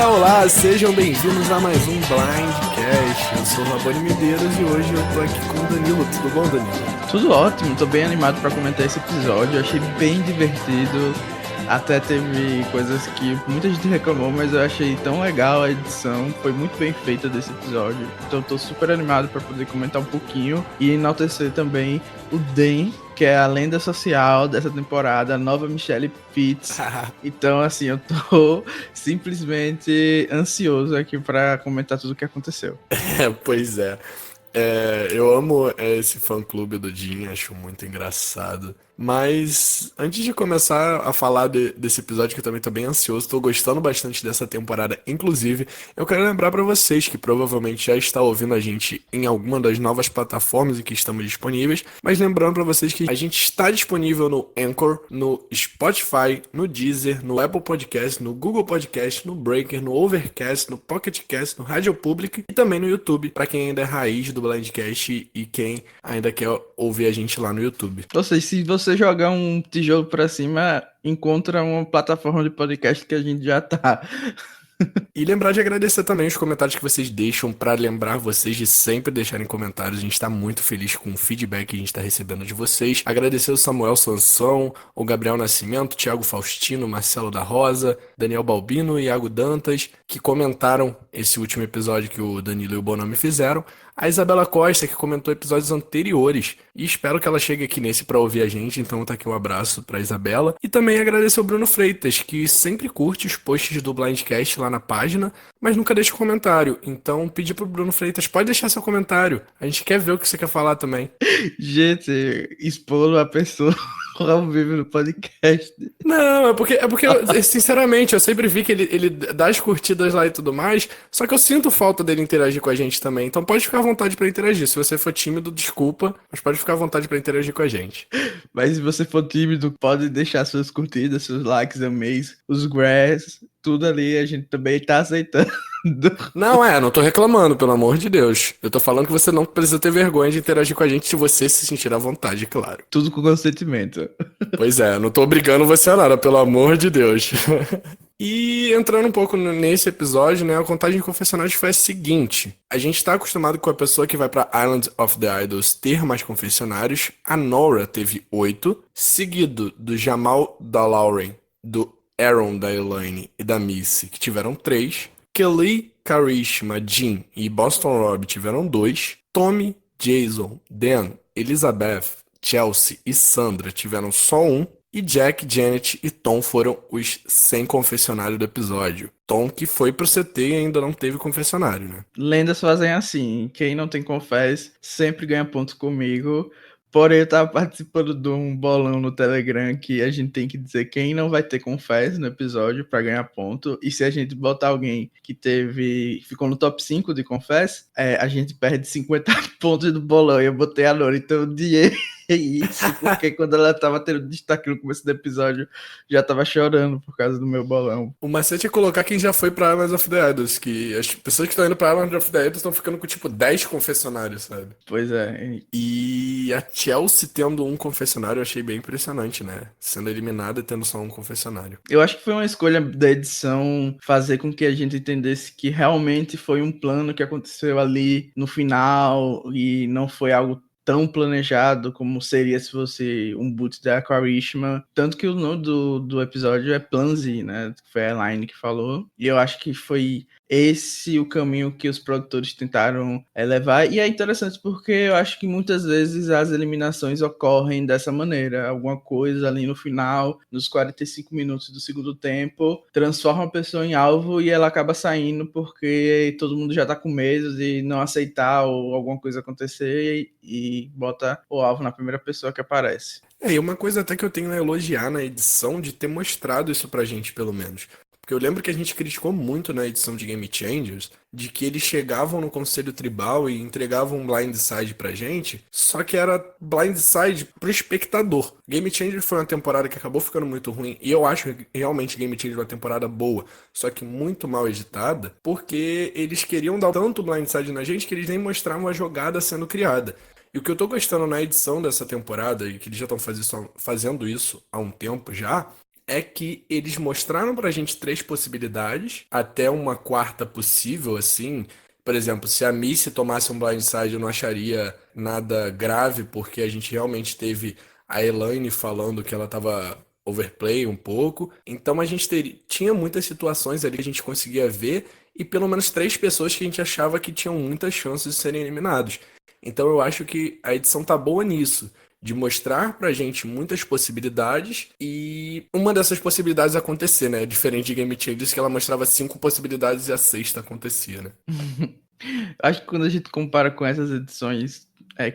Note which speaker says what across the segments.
Speaker 1: Olá, sejam bem-vindos a mais um Blindcast. Eu sou o Rabone Medeiros e hoje eu tô aqui com o Danilo. Tudo bom, Danilo?
Speaker 2: Tudo ótimo, tô bem animado pra comentar esse episódio, eu achei bem divertido, até teve coisas que muita gente reclamou, mas eu achei tão legal a edição, foi muito bem feita desse episódio, então eu tô super animado pra poder comentar um pouquinho e enaltecer também o Dan, que é a lenda social dessa temporada, a nova Michelle Pitts. Então, assim, eu tô simplesmente ansioso aqui pra comentar tudo o que aconteceu.
Speaker 1: Pois é. Eu amo esse fã-clube do Jim, acho muito engraçado. Mas antes de começar a falar desse episódio, que eu também tô bem ansioso, tô gostando bastante dessa temporada. Inclusive, eu quero lembrar pra vocês que provavelmente já está ouvindo a gente em alguma das novas plataformas em que estamos disponíveis. Mas lembrando pra vocês que a gente está disponível no Anchor, no Spotify, no Deezer, no Apple Podcast, no Google Podcast, no Breaker, no Overcast, no Pocket Cast, no Rádio Public e também no YouTube, pra quem ainda é raiz do Blindcast e quem ainda quer ouvir a gente lá no YouTube.
Speaker 2: Ou seja, se você jogar um tijolo pra cima, encontra uma plataforma de podcast que a gente já tá.
Speaker 1: E lembrar de agradecer também os comentários que vocês deixam, pra lembrar vocês de sempre deixarem comentários. A gente tá muito feliz com o feedback que a gente tá recebendo de vocês. Agradecer o Samuel Sansão, o Gabriel Nascimento, Thiago Faustino, Marcelo da Rosa, Daniel Balbino e Iago Dantas, que comentaram esse último episódio que o Danilo e o Bonami fizeram. A Isabela Costa, que comentou episódios anteriores, e espero que ela chegue aqui nesse pra ouvir a gente, então tá aqui um abraço pra Isabela. E também agradecer ao Bruno Freitas, que sempre curte os posts do Blindcast lá na página, mas nunca deixa um comentário. Então pedir pro Bruno Freitas, pode deixar seu comentário, a gente quer ver o que você quer falar também.
Speaker 2: Gente, expor a pessoa ao vivo no podcast.
Speaker 1: Não, é porque sinceramente, eu sempre vi que ele dá as curtidas lá e tudo mais, só que eu sinto falta dele interagir com a gente também. Então pode ficar à vontade pra interagir. Se você for tímido, desculpa, mas pode ficar à vontade pra interagir com a gente.
Speaker 2: Mas se você for tímido, pode deixar suas curtidas, seus likes, ameis, os grass, tudo ali, a gente também tá aceitando.
Speaker 1: Não tô reclamando, pelo amor de Deus. Eu tô falando que você não precisa ter vergonha de interagir com a gente se você se sentir à vontade, claro.
Speaker 2: Tudo com consentimento.
Speaker 1: Pois é, não tô obrigando você a nada, pelo amor de Deus. E entrando um pouco nesse episódio, né, a contagem de confessionários foi a seguinte. A gente tá acostumado com a pessoa que vai pra Island of the Idols ter mais confessionários. A Nora teve 8, seguido do Jamal da Lauren, do Aaron da Elaine e da Missy, que tiveram 3. Kelly, Karishma, Jean e Boston Rob tiveram 2. Tommy, Jason, Dan, Elizabeth, Chelsea e Sandra tiveram só 1. E Jack, Janet e Tom foram os sem confessionário do episódio. Tom que foi pro CT e ainda não teve confessionário, né?
Speaker 2: Lendas fazem assim, quem não tem confess sempre ganha ponto comigo. Porém, eu tava participando de um bolão no Telegram que a gente tem que dizer quem não vai ter confess no episódio pra ganhar ponto. E se a gente botar alguém que ficou no top 5 de confess, a gente perde 50 pontos do bolão. E eu botei a Nora, então eu odiei isso, porque quando ela tava tendo destaque no começo do episódio, já tava chorando por causa do meu bolão.
Speaker 1: O macete é colocar quem já foi pra Island of the Idols, que as pessoas que estão indo pra Island of the Idols estão ficando com tipo 10 confessionários, sabe?
Speaker 2: Pois é.
Speaker 1: E a Chelsea tendo um confessionário eu achei bem impressionante, né? Sendo eliminada e tendo só um confessionário.
Speaker 2: Eu acho que foi uma escolha da edição fazer com que a gente entendesse que realmente foi um plano que aconteceu ali no final e não foi algo tão planejado como seria se fosse um boot da Karishma. Tanto que o nome do episódio é Plan Z, né? Foi a Elaine que falou. E eu acho que foi esse o caminho que os produtores tentaram levar. E é interessante porque eu acho que muitas vezes as eliminações ocorrem dessa maneira. Alguma coisa ali no final, nos 45 minutos do segundo tempo, transforma a pessoa em alvo e ela acaba saindo porque todo mundo já tá com medo de não aceitar ou alguma coisa acontecer e bota o alvo na primeira pessoa que aparece.
Speaker 1: E uma coisa até que eu tenho a elogiar na edição de ter mostrado isso pra gente, pelo menos. Porque eu lembro que a gente criticou muito na edição de Game Changers de que eles chegavam no Conselho Tribal e entregavam um blindside pra gente, só que era blindside pro espectador. Game Changers foi uma temporada que acabou ficando muito ruim, e eu acho realmente Game Changers uma temporada boa, só que muito mal editada, porque eles queriam dar tanto blindside na gente que eles nem mostravam a jogada sendo criada. E o que eu tô gostando na edição dessa temporada, e que eles já estão fazendo isso há um tempo já, é que eles mostraram pra gente três possibilidades, até uma quarta possível, assim. Por exemplo, se a Missy tomasse um blindside, eu não acharia nada grave, porque a gente realmente teve a Elaine falando que ela tava overplay um pouco. Então a gente tinha muitas situações ali que a gente conseguia ver, e pelo menos três pessoas que a gente achava que tinham muitas chances de serem eliminados. Então eu acho que a edição tá boa nisso, de mostrar pra gente muitas possibilidades e uma dessas possibilidades acontecer, né? Diferente de Game Changers, que ela mostrava cinco possibilidades e a sexta acontecia, né?
Speaker 2: Acho que quando a gente compara com essas edições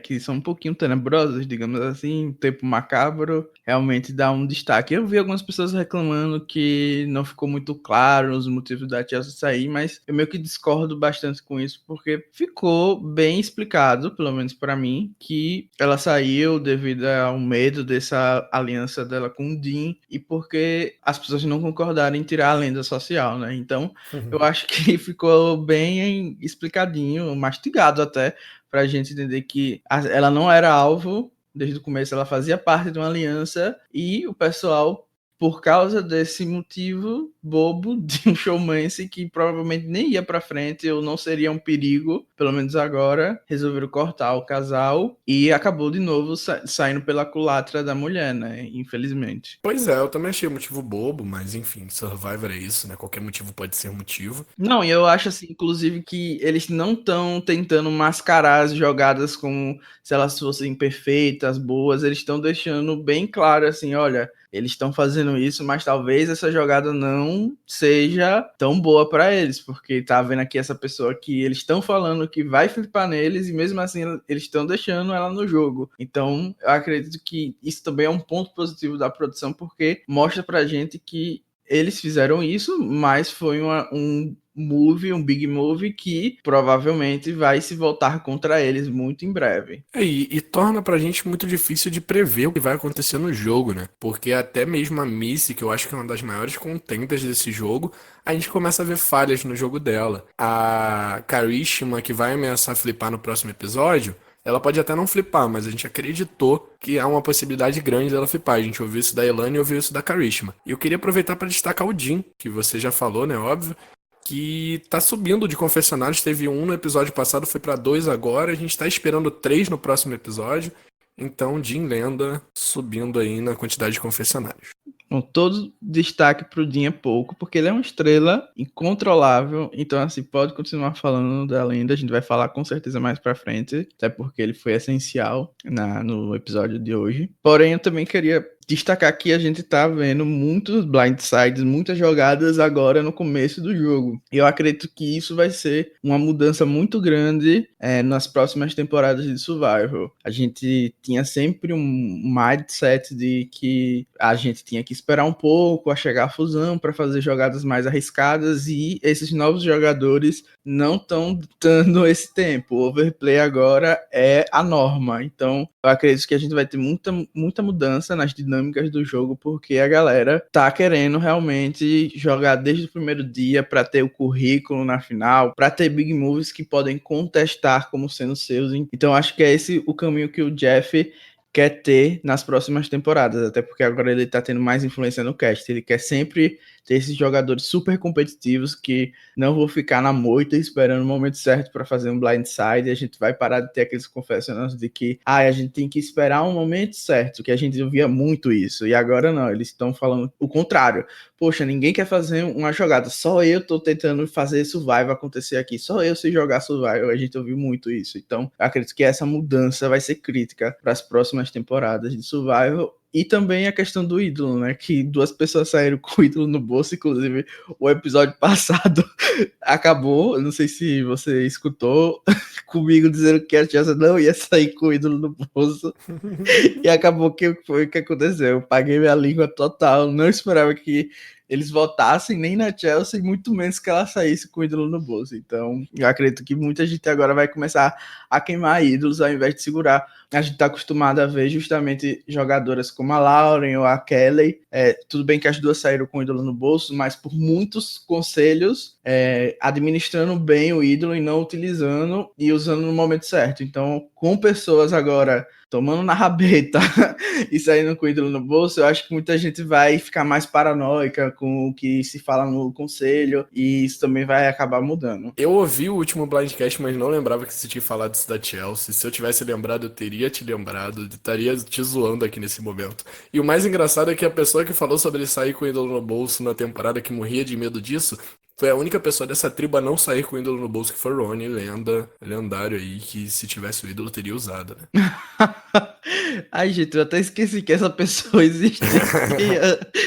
Speaker 2: que são um pouquinho tenebrosas, digamos assim, tempo macabro, realmente dá um destaque. Eu vi algumas pessoas reclamando que não ficou muito claro os motivos da Chelsea sair, mas eu meio que discordo bastante com isso, porque ficou bem explicado, pelo menos para mim, que ela saiu devido ao medo dessa aliança dela com o Dean e porque as pessoas não concordaram em tirar a lenda social, né? Então, eu acho que ficou bem explicadinho, mastigado até, pra gente entender que ela não era alvo, desde o começo ela fazia parte de uma aliança, e o pessoal, por causa desse motivo bobo de um showmance que provavelmente nem ia pra frente ou não seria um perigo, pelo menos agora, resolveram cortar o casal e acabou de novo saindo pela culatra da mulher, né? Infelizmente.
Speaker 1: Pois é, eu também achei um motivo bobo, mas enfim, Survivor é isso, né? Qualquer motivo pode ser motivo.
Speaker 2: Não, e eu acho assim, inclusive, que eles não estão tentando mascarar as jogadas como se elas fossem perfeitas, boas, eles estão deixando bem claro assim, olha, eles estão fazendo isso, mas talvez essa jogada não seja tão boa para eles, porque tá vendo aqui essa pessoa que eles estão falando que vai flipar neles e mesmo assim eles estão deixando ela no jogo. Então, eu acredito que isso também é um ponto positivo da produção, porque mostra pra gente que eles fizeram isso, mas foi um move, um big move que provavelmente vai se voltar contra eles muito em breve.
Speaker 1: E torna pra gente muito difícil de prever o que vai acontecer no jogo, né? Porque até mesmo a Missy, que eu acho que é uma das maiores contendas desse jogo, a gente começa a ver falhas no jogo dela. A Karishma, que vai ameaçar flipar no próximo episódio, ela pode até não flipar, mas a gente acreditou que há uma possibilidade grande dela flipar. A gente ouviu isso da Elane e ouviu isso da Karishma. E eu queria aproveitar para destacar o Jin, que você já falou, né? Óbvio. Que tá subindo de confessionários. Teve um no episódio passado, foi pra dois agora. A gente tá esperando três no próximo episódio. Então, Jim Lenda subindo aí na quantidade de confessionários.
Speaker 2: Bom, todo destaque pro Dean é pouco, porque ele é uma estrela incontrolável, então assim, pode continuar falando dela ainda, a gente vai falar com certeza mais pra frente, até porque ele foi essencial no episódio de hoje. Porém, eu também queria destacar que a gente tá vendo muitos blindsides, muitas jogadas agora no começo do jogo. E eu acredito que isso vai ser uma mudança muito grande nas próximas temporadas de Survival. A gente tinha sempre um mindset de que a gente tinha que esperar um pouco a chegar a fusão para fazer jogadas mais arriscadas e esses novos jogadores não estão dando esse tempo. O overplay agora é a norma. Então, eu acredito que a gente vai ter muita mudança nas dinâmicas do jogo, porque a galera tá querendo realmente jogar desde o primeiro dia para ter o currículo na final, para ter big moves que podem contestar como sendo seus. Então, acho que é esse o caminho que o Jeff quer ter nas próximas temporadas, até porque agora ele tá tendo mais influência no cast. Ele quer sempre ter esses jogadores super competitivos que não vão ficar na moita esperando o momento certo para fazer um blindside, e a gente vai parar de ter aqueles confessionários de que a gente tem que esperar um momento certo, que a gente ouvia muito isso, e agora não, eles estão falando o contrário. Poxa, ninguém quer fazer uma jogada, só eu tô tentando fazer survival acontecer aqui, só eu sei jogar survival, a gente ouviu muito isso. Então, acredito que essa mudança vai ser crítica para as próximas temporadas de survival. E também a questão do ídolo, né? Que duas pessoas saíram com o ídolo no bolso, inclusive o episódio passado acabou. Eu não sei se você escutou comigo dizendo que a Chelsea não ia sair com o ídolo no bolso. E acabou que foi o que aconteceu. Eu paguei minha língua total. Não esperava que eles votassem nem na Chelsea, muito menos que ela saísse com o ídolo no bolso. Então, eu acredito que muita gente agora vai começar a queimar ídolos ao invés de segurar. A gente está acostumado a ver justamente jogadoras como a Lauren ou a Kelly. Tudo bem que as duas saíram com o ídolo no bolso, mas por muitos conselhos, administrando bem o ídolo e não utilizando e usando no momento certo. Então, com pessoas agora tomando na rabeta e saindo com o ídolo no bolso, eu acho que muita gente vai ficar mais paranoica com o que se fala no conselho, e isso também vai acabar mudando.
Speaker 1: Eu ouvi o último Blindcast, mas não lembrava que você tinha falado isso da Chelsea. Se eu tivesse lembrado, eu teria te lembrado, estaria te zoando aqui nesse momento. E o mais engraçado é que a pessoa que falou sobre sair com o ídolo no bolso na temporada, que morria de medo disso, foi a única pessoa dessa tribo a não sair com o ídolo no bolso, que foi o Ronnie, lendário aí, que se tivesse o ídolo teria usado, né?
Speaker 2: Ai, gente, eu até esqueci que essa pessoa existia.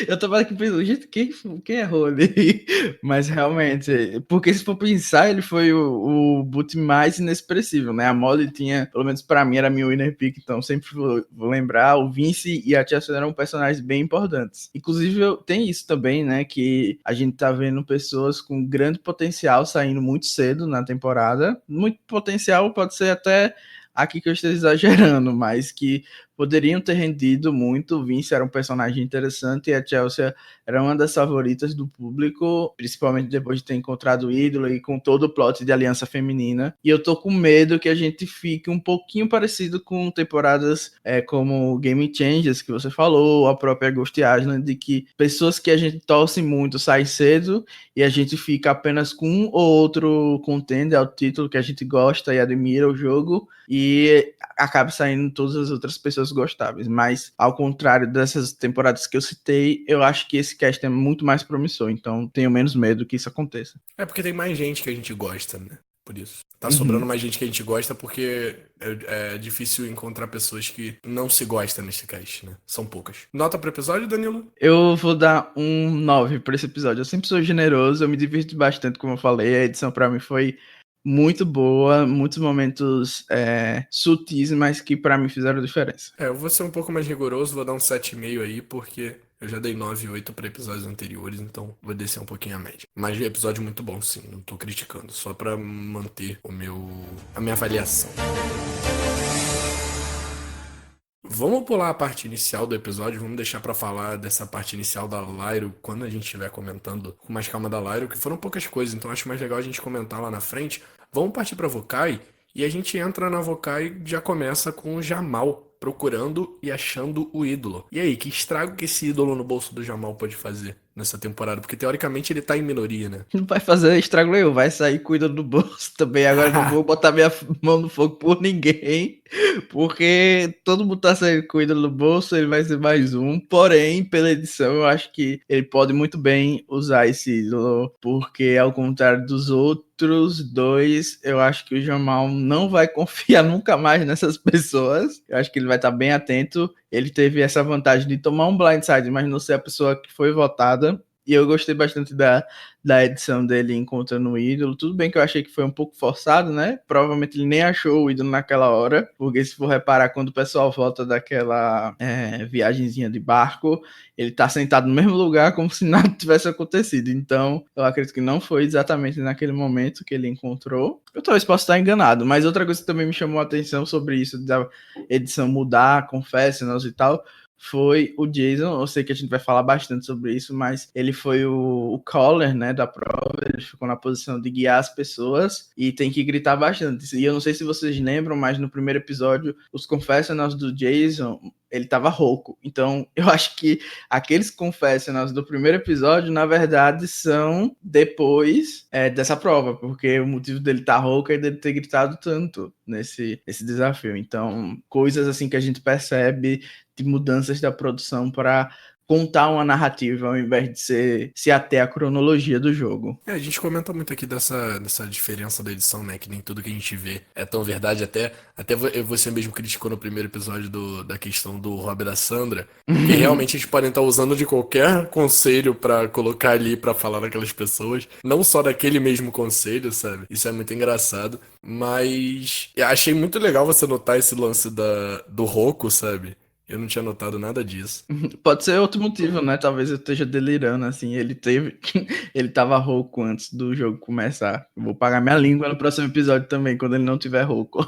Speaker 2: Eu tava aqui pensando, gente, quem é Rony? Mas realmente, porque se for pensar, ele foi o boot mais inexpressivo, né? A Molly tinha, pelo menos pra mim, era meu winner pick, então sempre vou lembrar, o Vince e a Chelsea eram personagens bem importantes. Inclusive, tem isso também, né? Que a gente tá vendo pessoas com grande potencial saindo muito cedo na temporada. Muito potencial, pode ser até aqui que eu esteja exagerando, mas que poderiam ter rendido muito. O Vince era um personagem interessante e a Chelsea era uma das favoritas do público, principalmente depois de ter encontrado o ídolo e com todo o plot de aliança feminina. E eu tô com medo que a gente fique um pouquinho parecido com temporadas como Game Changers, que você falou, a própria Ghost Island, de que pessoas que a gente torce muito saem cedo e a gente fica apenas com um ou outro contender ao título que a gente gosta e admira o jogo, e acaba saindo todas as outras pessoas gostáveis. Mas, ao contrário dessas temporadas que eu citei, eu acho que esse cast é muito mais promissor, então tenho menos medo que isso aconteça.
Speaker 1: É porque tem mais gente que a gente gosta, né? Por isso. Tá sobrando mais gente que a gente gosta porque é difícil encontrar pessoas que não se gostam nesse cast, né? São poucas. Nota pro episódio, Danilo?
Speaker 2: Eu vou dar um 9 pra esse episódio. Eu sempre sou generoso, eu me divirto bastante, como eu falei. A edição pra mim foi muito boa, muitos momentos sutis, mas que pra mim fizeram diferença.
Speaker 1: Eu vou ser um pouco mais rigoroso, vou dar um 7,5 aí, porque eu já dei 9 e 8 para episódios anteriores, então vou descer um pouquinho a média. Mas episódio muito bom, sim, não tô criticando, só pra manter a minha avaliação. Vamos pular a parte inicial do episódio, vamos deixar pra falar dessa parte inicial da Lyro quando a gente estiver comentando com mais calma da Lyro, que foram poucas coisas, então acho mais legal a gente comentar lá na frente. Vamos partir pra Vokai, e a gente entra na Vokai e já começa com o Jamal procurando e achando o ídolo. E aí, que estrago que esse ídolo no bolso do Jamal pode fazer nessa temporada? Porque teoricamente ele tá em minoria, né?
Speaker 2: Não vai fazer estrago nenhum, vai sair cuidando do bolso também. Agora não vou botar minha mão no fogo por ninguém, porque todo mundo tá saindo cuidando do bolso, ele vai ser mais um. Porém, pela edição, eu acho que ele pode muito bem usar esse ídolo, porque ao contrário dos outros dois, eu acho que o Jamal não vai confiar nunca mais nessas pessoas. Eu acho que ele vai estar bem atento. Ele teve essa vantagem de tomar um blindside, mas não ser a pessoa que foi votada. E eu gostei bastante da edição dele encontrando o ídolo. Tudo bem que eu achei que foi um pouco forçado, né? Provavelmente ele nem achou o ídolo naquela hora, porque se for reparar, quando o pessoal volta daquela viagenzinha de barco, ele tá sentado no mesmo lugar como se nada tivesse acontecido. Então, eu acredito que não foi exatamente naquele momento que ele encontrou. Eu talvez possa estar enganado, mas outra coisa que também me chamou a atenção sobre isso, da edição mudar, confessionals e tal, foi o Jason. Eu sei que a gente vai falar bastante sobre isso, mas ele foi o caller, né, da prova. Ele ficou na posição de guiar as pessoas e tem que gritar bastante. E eu não sei se vocês lembram, mas no primeiro episódio, os confessionals do Jason, ele tava rouco. Então, eu acho que aqueles confessionals do primeiro episódio, na verdade, são depois dessa prova, porque o motivo dele estar rouco é dele ter gritado tanto nesse desafio. Então, coisas assim que a gente percebe de mudanças da produção para contar uma narrativa ao invés de se ater à cronologia do jogo.
Speaker 1: A gente comenta muito aqui dessa diferença da edição, né? Que nem tudo que a gente vê é tão verdade. Até você mesmo criticou no primeiro episódio da questão do Rob e da Sandra. Que realmente eles podem estar usando de qualquer conselho pra colocar ali pra falar daquelas pessoas. Não só daquele mesmo conselho, sabe? Isso é muito engraçado. Mas achei muito legal você notar esse lance do Roku, sabe? Eu não tinha notado nada disso.
Speaker 2: Pode ser outro motivo, né? Talvez eu esteja delirando, assim. Ele tava rouco antes do jogo começar. Eu vou pagar minha língua no próximo episódio também, quando ele não tiver rouco.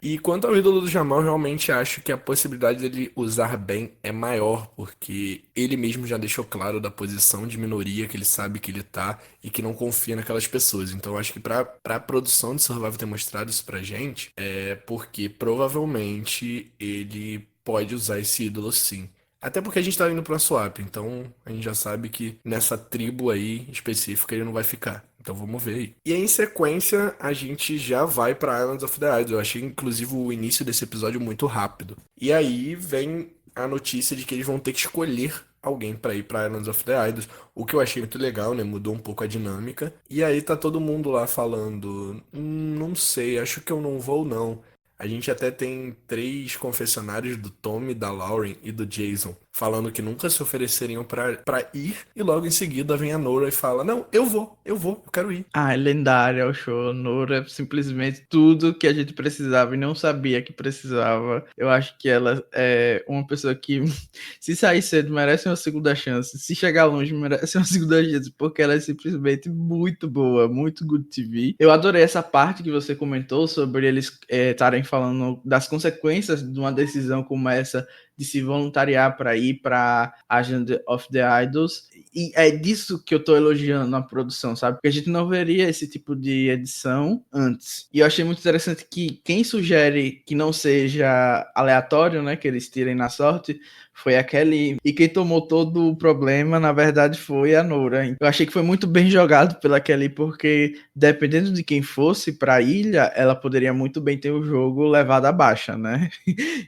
Speaker 1: E quanto ao ídolo do Jamal, eu realmente acho que a possibilidade dele usar bem é maior, porque ele mesmo já deixou claro da posição de minoria que ele sabe que ele tá e que não confia naquelas pessoas. Então eu acho que pra produção de Survival ter mostrado isso pra gente, é porque provavelmente ele pode usar esse ídolo sim. Até porque a gente tá indo pra swap, então a gente já sabe que nessa tribo aí específica ele não vai ficar. Então vamos ver aí. E aí, em sequência, a gente já vai pra Islands of the Idols. Eu achei, inclusive, o início desse episódio muito rápido. E aí vem a notícia de que eles vão ter que escolher alguém pra ir pra Islands of the Idols. O que eu achei muito legal, né? Mudou um pouco a dinâmica. E aí tá todo mundo lá falando: Não sei, acho que eu não vou, não." A gente até tem 3 confessionários do Tommy, da Lauren e do Jason falando que nunca se ofereceriam pra ir, e logo em seguida vem a Nora e fala: Não, eu quero ir.
Speaker 2: Ah, é lendária o show. Nora é simplesmente tudo que a gente precisava e não sabia que precisava. Eu acho que ela é uma pessoa que, se sair cedo, merece uma segunda chance. Se chegar longe, merece uma segunda chance, porque ela é simplesmente muito boa, muito good TV. Eu adorei essa parte que você comentou sobre eles estarem falando das consequências de uma decisão como essa, de se voluntariar para ir para Agenda of the Idols. E é disso que eu tô elogiando a produção, sabe? Porque a gente não veria esse tipo de edição antes. E eu achei muito interessante que quem sugere que não seja aleatório, né? Que eles tirem na sorte, foi a Kelly. E quem tomou todo o problema, na verdade, foi a Nora. Eu achei que foi muito bem jogado pela Kelly, porque dependendo de quem fosse para a ilha, ela poderia muito bem ter o jogo levado à baixa, né?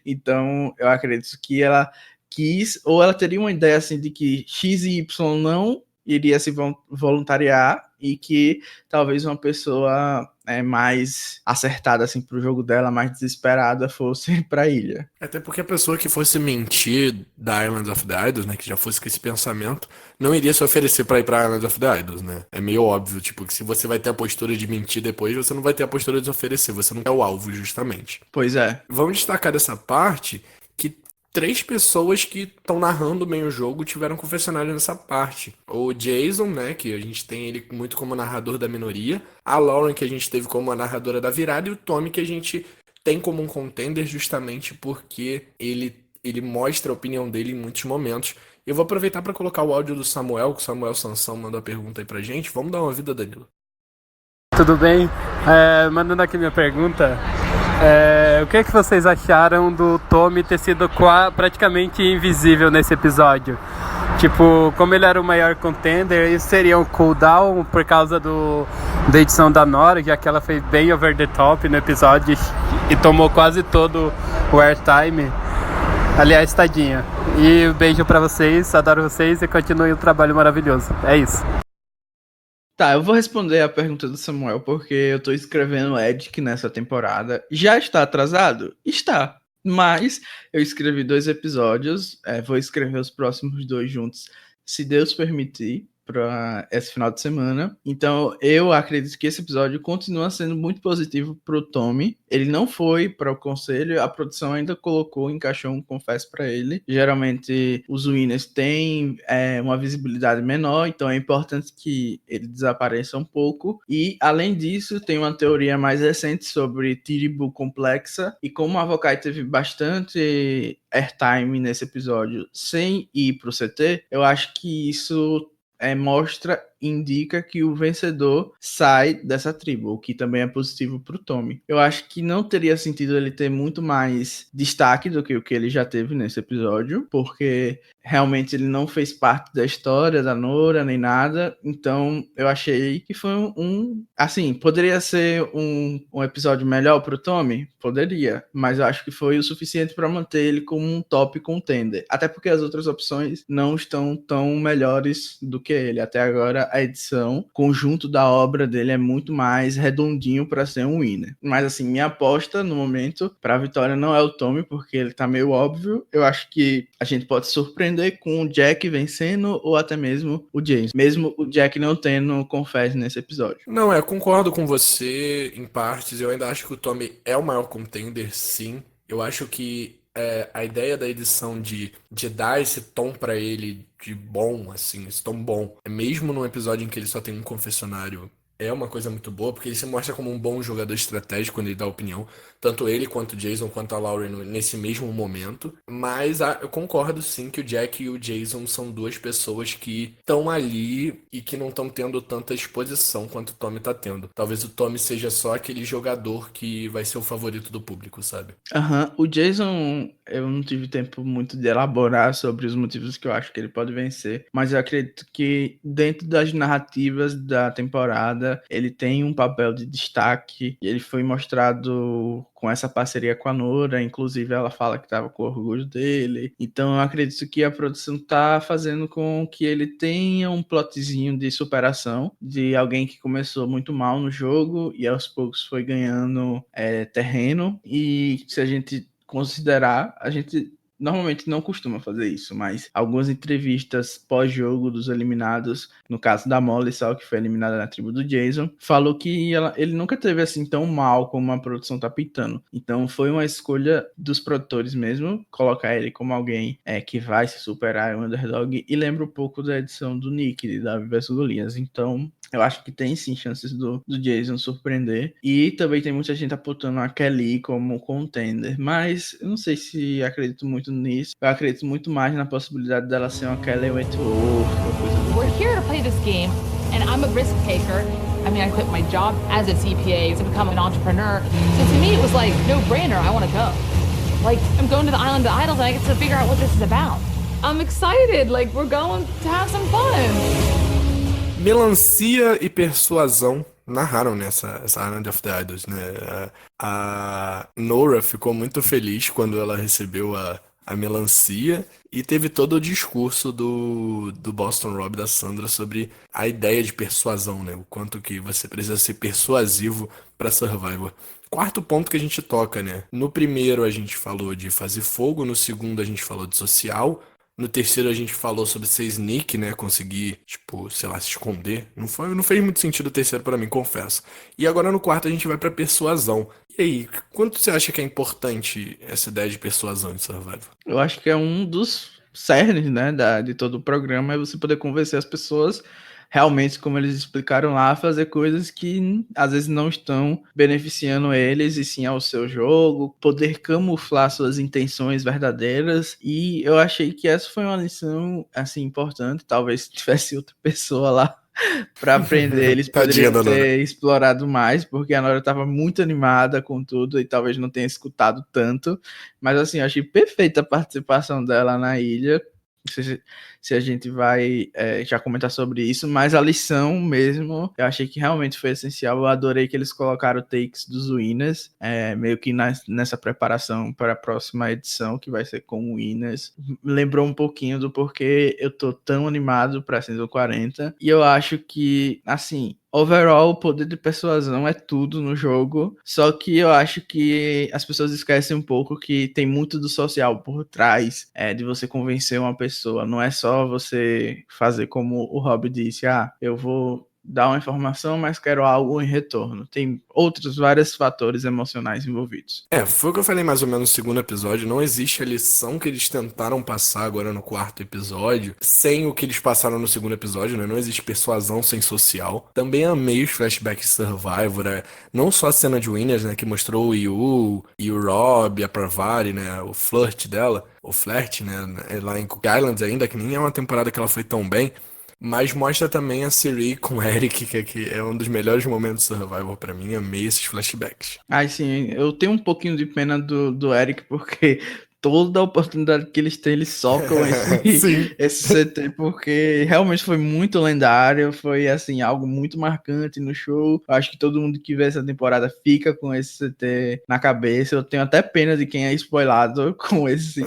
Speaker 2: Então, eu acredito que ela quis, ou ela teria uma ideia assim de que X e Y não iria se voluntariar e que talvez uma pessoa mais acertada assim pro jogo dela, mais desesperada, fosse pra ilha.
Speaker 1: Até porque a pessoa que fosse mentir da Islands of the Idols, né, que já fosse com esse pensamento, não iria se oferecer pra ir pra Islands of the Idols, né? É meio óbvio, tipo, que se você vai ter a postura de mentir depois, você não vai ter a postura de se oferecer, você não é o alvo, justamente.
Speaker 2: Pois é.
Speaker 1: Vamos destacar dessa parte que 3 pessoas que estão narrando bem o jogo tiveram confessionário nessa parte. O Jason, né, que a gente tem ele muito como narrador da minoria, a Lauren, que a gente teve como a narradora da virada, e o Tommy, que a gente tem como um contender justamente porque ele mostra a opinião dele em muitos momentos. Eu vou aproveitar para colocar o áudio do Samuel, que o Samuel Sansão mandou a pergunta aí pra gente. Vamos dar uma vida, Danilo.
Speaker 3: Tudo bem? Mandando aqui minha pergunta, o que vocês acharam do Tommy ter sido praticamente invisível nesse episódio? Tipo, como ele era o maior contender, isso seria um cooldown por causa da edição da Nora, já que ela foi bem over the top no episódio e tomou quase todo o airtime. Aliás, tadinha. E um beijo pra vocês, adoro vocês e continue o trabalho maravilhoso. É isso.
Speaker 2: Tá, eu vou responder a pergunta do Samuel, porque eu tô escrevendo Edic nessa temporada. Já está atrasado? Está. Mas eu escrevi 2 episódios, vou escrever os próximos 2 juntos, se Deus permitir, para esse final de semana. Então, eu acredito que esse episódio continua sendo muito positivo pro Tommy. Ele não foi para o conselho, a produção ainda colocou, encaixou um confesso para ele. Geralmente, os winners têm uma visibilidade menor, então é importante que ele desapareça um pouco. E, além disso, tem uma teoria mais recente sobre tribo complexa, e como a Avokai teve bastante airtime nesse episódio sem ir pro CT, eu acho que isso mostra, indica que o vencedor sai dessa tribo, o que também é positivo pro Tommy. Eu acho que não teria sentido ele ter muito mais destaque do que o que ele já teve nesse episódio, porque realmente ele não fez parte da história da Nora, nem nada, então eu achei que foi assim, poderia ser um episódio melhor pro Tommy? Poderia, mas eu acho que foi o suficiente para manter ele como um top contender, até porque as outras opções não estão tão melhores do que ele. Até agora a edição, conjunto da obra dele é muito mais redondinho para ser um winner. Mas assim, minha aposta no momento para a vitória não é o Tommy, porque ele tá meio óbvio. Eu acho que a gente pode surpreender com o Jack vencendo ou até mesmo o James, mesmo o Jack não tendo confesso nesse episódio.
Speaker 1: Não, concordo com você em partes. Eu ainda acho que o Tommy é o maior contender, sim. Eu acho que a ideia da edição de dar esse tom pra ele de bom, assim, esse tom bom, mesmo num episódio em que ele só tem um confessionário, é uma coisa muito boa, porque ele se mostra como um bom jogador estratégico quando ele dá opinião. Tanto ele, quanto o Jason, quanto a Lauren nesse mesmo momento. Mas eu concordo sim que o Jack e o Jason são duas pessoas que estão ali e que não estão tendo tanta exposição quanto o Tommy tá tendo. Talvez o Tommy seja só aquele jogador que vai ser o favorito do público, sabe?
Speaker 2: O Jason, eu não tive tempo muito de elaborar sobre os motivos que eu acho que ele pode vencer, mas eu acredito que dentro das narrativas da temporada, ele tem um papel de destaque, e ele foi mostrado com essa parceria com a Nora, inclusive ela fala que estava com orgulho dele, então eu acredito que a produção tá fazendo com que ele tenha um plotzinho de superação, de alguém que começou muito mal no jogo e aos poucos foi ganhando terreno, e se a gente considerar, a gente normalmente não costuma fazer isso, mas algumas entrevistas pós-jogo dos eliminados, no caso da Molly Sal, que foi eliminada na tribo do Jason, falou que ele nunca teve assim tão mal como a produção tá pintando. Então foi uma escolha dos produtores mesmo, colocar ele como alguém que vai se superar, o underdog, e lembra um pouco da edição do Nick, de Davi vs Golias. Então eu acho que tem sim chances do Jason surpreender. E também tem muita gente apontando a Kelly como contender. Mas eu não sei se acredito muito nisso. Eu acredito muito mais na possibilidade dela ser uma Kelly Wentworth ou coisa do tipo.
Speaker 4: We're here to play this game, and I'm a risk taker. I mean, I quit my job as a CPA to become an entrepreneur. So to me, it was like, no brainer, I want to go. Like, I'm going to the Island of Idols and I get to figure out what this is about. I'm excited, like, we're going to have some fun.
Speaker 1: Melancia e persuasão narraram nessa Island of the Idols, né? A Nora ficou muito feliz quando ela recebeu a melancia e teve todo o discurso do Boston Rob da Sandra sobre a ideia de persuasão, né? O quanto que você precisa ser persuasivo para Survivor. Quarto ponto que a gente toca, né? No primeiro a gente falou de fazer fogo, no segundo a gente falou de social. No terceiro a gente falou sobre ser sneak, né? Conseguir, tipo, sei lá, se esconder. Não fez muito sentido o terceiro pra mim, confesso. E agora no quarto a gente vai pra persuasão. E aí, quanto você acha que é importante essa ideia de persuasão em Survivor?
Speaker 2: Eu acho que é um dos cernes, né, de todo o programa, é você poder convencer as pessoas realmente, como eles explicaram lá, fazer coisas que às vezes não estão beneficiando eles e sim ao seu jogo, poder camuflar suas intenções verdadeiras. E eu achei que essa foi uma lição assim importante. Talvez se tivesse outra pessoa lá para aprender, eles poderiam ter explorado mais, porque a Nora estava muito animada com tudo e talvez não tenha escutado tanto. Mas assim, eu achei perfeita a participação dela na ilha. Se a gente vai já comentar sobre isso, mas a lição mesmo, eu achei que realmente foi essencial. Eu adorei que eles colocaram takes dos winners, meio que nessa preparação para a próxima edição, que vai ser com winners. Lembrou um pouquinho do porquê eu tô tão animado para 140, e eu acho que, assim, overall, o poder de persuasão é tudo no jogo, só que eu acho que as pessoas esquecem um pouco que tem muito do social por trás, de você convencer uma pessoa. Não é só você fazer como o Rob disse, eu vou dar uma informação, mas quero algo em retorno. Tem outros vários fatores emocionais envolvidos.
Speaker 1: Foi o que eu falei mais ou menos no segundo episódio. Não existe a lição que eles tentaram passar agora no quarto episódio sem o que eles passaram no segundo episódio, né? Não existe persuasão sem social. Também amei os flashbacks Survivor, não só a cena de Winners, né? Que mostrou o Yu e o Rob, a Parvati, né? O flirt dela, né? Lá em Cook Islands ainda, que nem é uma temporada que ela foi tão bem. Mas mostra também a Cirie com o Eric, que é um dos melhores momentos do Survivor pra mim. Amei esses flashbacks.
Speaker 2: Sim, eu tenho um pouquinho de pena do Eric, porque toda a oportunidade que eles têm, eles socam esse CT, porque realmente foi muito lendário, foi assim, algo muito marcante no show. Eu acho que todo mundo que vê essa temporada fica com esse CT na cabeça. Eu tenho até pena de quem é spoilado com esse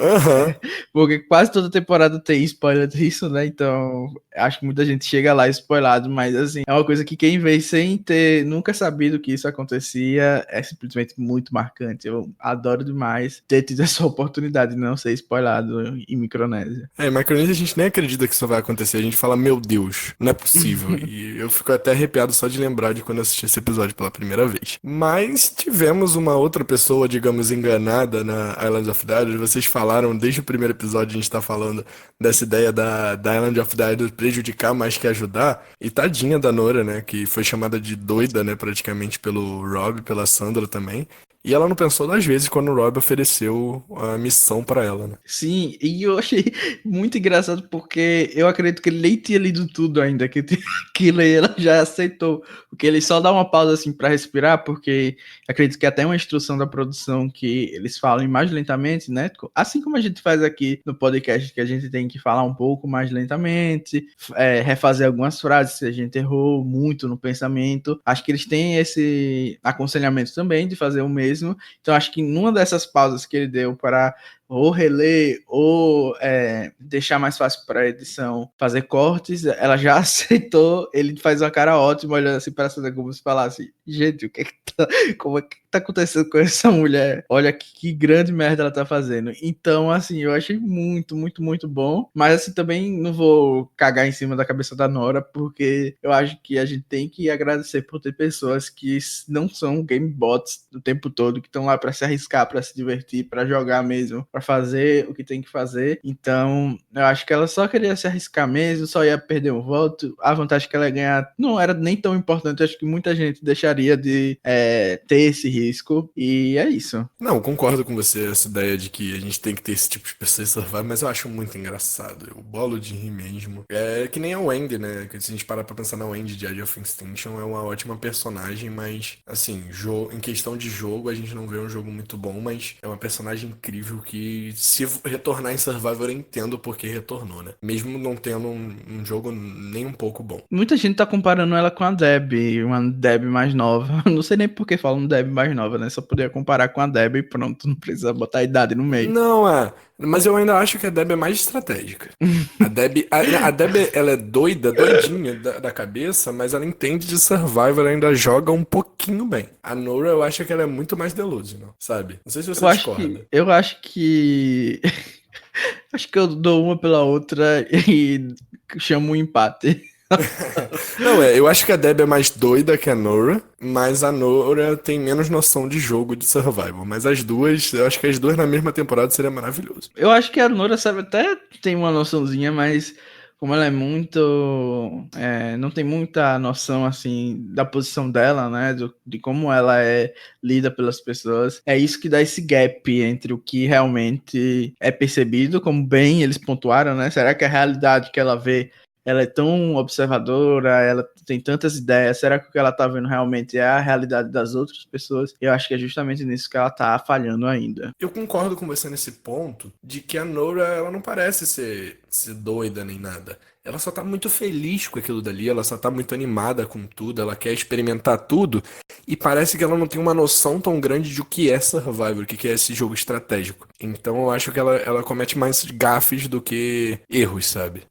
Speaker 2: porque quase toda temporada tem spoiler disso, né? Então acho que muita gente chega lá spoilado, mas assim, é uma coisa que quem vê sem ter nunca sabido que isso acontecia é simplesmente muito marcante. Eu adoro demais ter tido essa oportunidade oportunidade de não ser spoilado em Micronésia.
Speaker 1: Micronésia a gente nem acredita que isso vai acontecer. A gente fala, meu Deus, não é possível. E eu fico até arrepiado só de lembrar de quando eu assisti esse episódio pela primeira vez. Mas tivemos uma outra pessoa, digamos, enganada na Island of Dyrus. Vocês falaram, desde o primeiro episódio a gente tá falando dessa ideia da Island of Dyrus prejudicar mais que ajudar. E tadinha da Nora, né, que foi chamada de doida, né, praticamente pelo Rob, pela Sandra também. E ela não pensou 2 vezes quando o Rob ofereceu a missão pra ela, né?
Speaker 2: Sim, e eu achei muito engraçado porque eu acredito que ele nem tinha lido tudo ainda, que aquilo aí ela já aceitou. Porque ele só dá uma pausa assim pra respirar, porque acredito que até uma instrução da produção que eles falem mais lentamente, né? Assim como a gente faz aqui no podcast, que a gente tem que falar um pouco mais lentamente, refazer algumas frases se a gente errou muito no pensamento. Acho que eles têm esse aconselhamento também de fazer o mesmo. Então acho que numa dessas pausas que ele deu para ou reler ou deixar mais fácil para a edição fazer cortes, ela já aceitou. Ele faz uma cara ótima olhando assim para essa, como se falasse, gente, como é que tá acontecendo com essa mulher? Olha que grande merda ela tá fazendo. Então assim, eu achei muito, muito, muito bom, mas assim, também não vou cagar em cima da cabeça da Nora, porque eu acho que a gente tem que agradecer por ter pessoas que não são game bots o tempo todo, que estão lá para se arriscar, para se divertir, para jogar mesmo, para fazer o que tem que fazer. Então, eu acho que ela só queria se arriscar mesmo, só ia perder um voto. A vantagem que ela ia ganhar não era nem tão importante. Acho que muita gente deixaria de ter esse risco. E é isso.
Speaker 1: Não, concordo com você, essa ideia de que a gente tem que ter esse tipo de pessoa em Survival, mas eu acho muito engraçado. Eu bolo de rir mesmo. É que nem a Wendy, né? Se a gente parar pra pensar na Wendy de Edge of Extinction, é uma ótima personagem, mas, assim, em questão de jogo, a gente não vê um jogo muito bom, mas é uma personagem incrível que, se retornar em Survivor, eu entendo porque retornou, né? Mesmo não tendo um jogo nem um pouco bom.
Speaker 2: Muita gente tá comparando ela com a Debbie, uma Debbie mais nova. Não sei nem por que falam Debbie mais nova, né? Só poderia comparar com a Debbie e pronto, não precisa botar a idade no meio.
Speaker 1: Não, mas eu ainda acho que a Debbie é mais estratégica. A Debbie, ela é doidinha da cabeça, mas ela entende de Survivor, ela ainda joga um pouquinho bem. A Nora, eu acho que ela é muito mais delusional, sabe? Não sei se você discorda.
Speaker 2: Eu acho que acho que eu dou uma pela outra e chamo um empate.
Speaker 1: Não, eu acho que a Debbie é mais doida que a Nora, mas a Nora tem menos noção de jogo de Survival. Mas as duas, eu acho que as duas na mesma temporada seria maravilhoso.
Speaker 2: Eu acho que a Nora sabe até tem uma noçãozinha, mas como ela é muito... não tem muita noção, assim, da posição dela, né? De como ela é lida pelas pessoas. É isso que dá esse gap entre o que realmente é percebido, como bem eles pontuaram, né? Será que a realidade que ela vê, ela é tão observadora, ela tem tantas ideias, será que o que ela tá vendo realmente é a realidade das outras pessoas? Eu acho que é justamente nisso que ela tá falhando ainda.
Speaker 1: Eu concordo com você nesse ponto, de que a Nora, ela não parece ser doida nem nada. Ela só tá muito feliz com aquilo dali, ela só tá muito animada com tudo, ela quer experimentar tudo, e parece que ela não tem uma noção tão grande de o que é Survivor, o que é esse jogo estratégico. Então eu acho que ela comete mais gafes do que erros, sabe?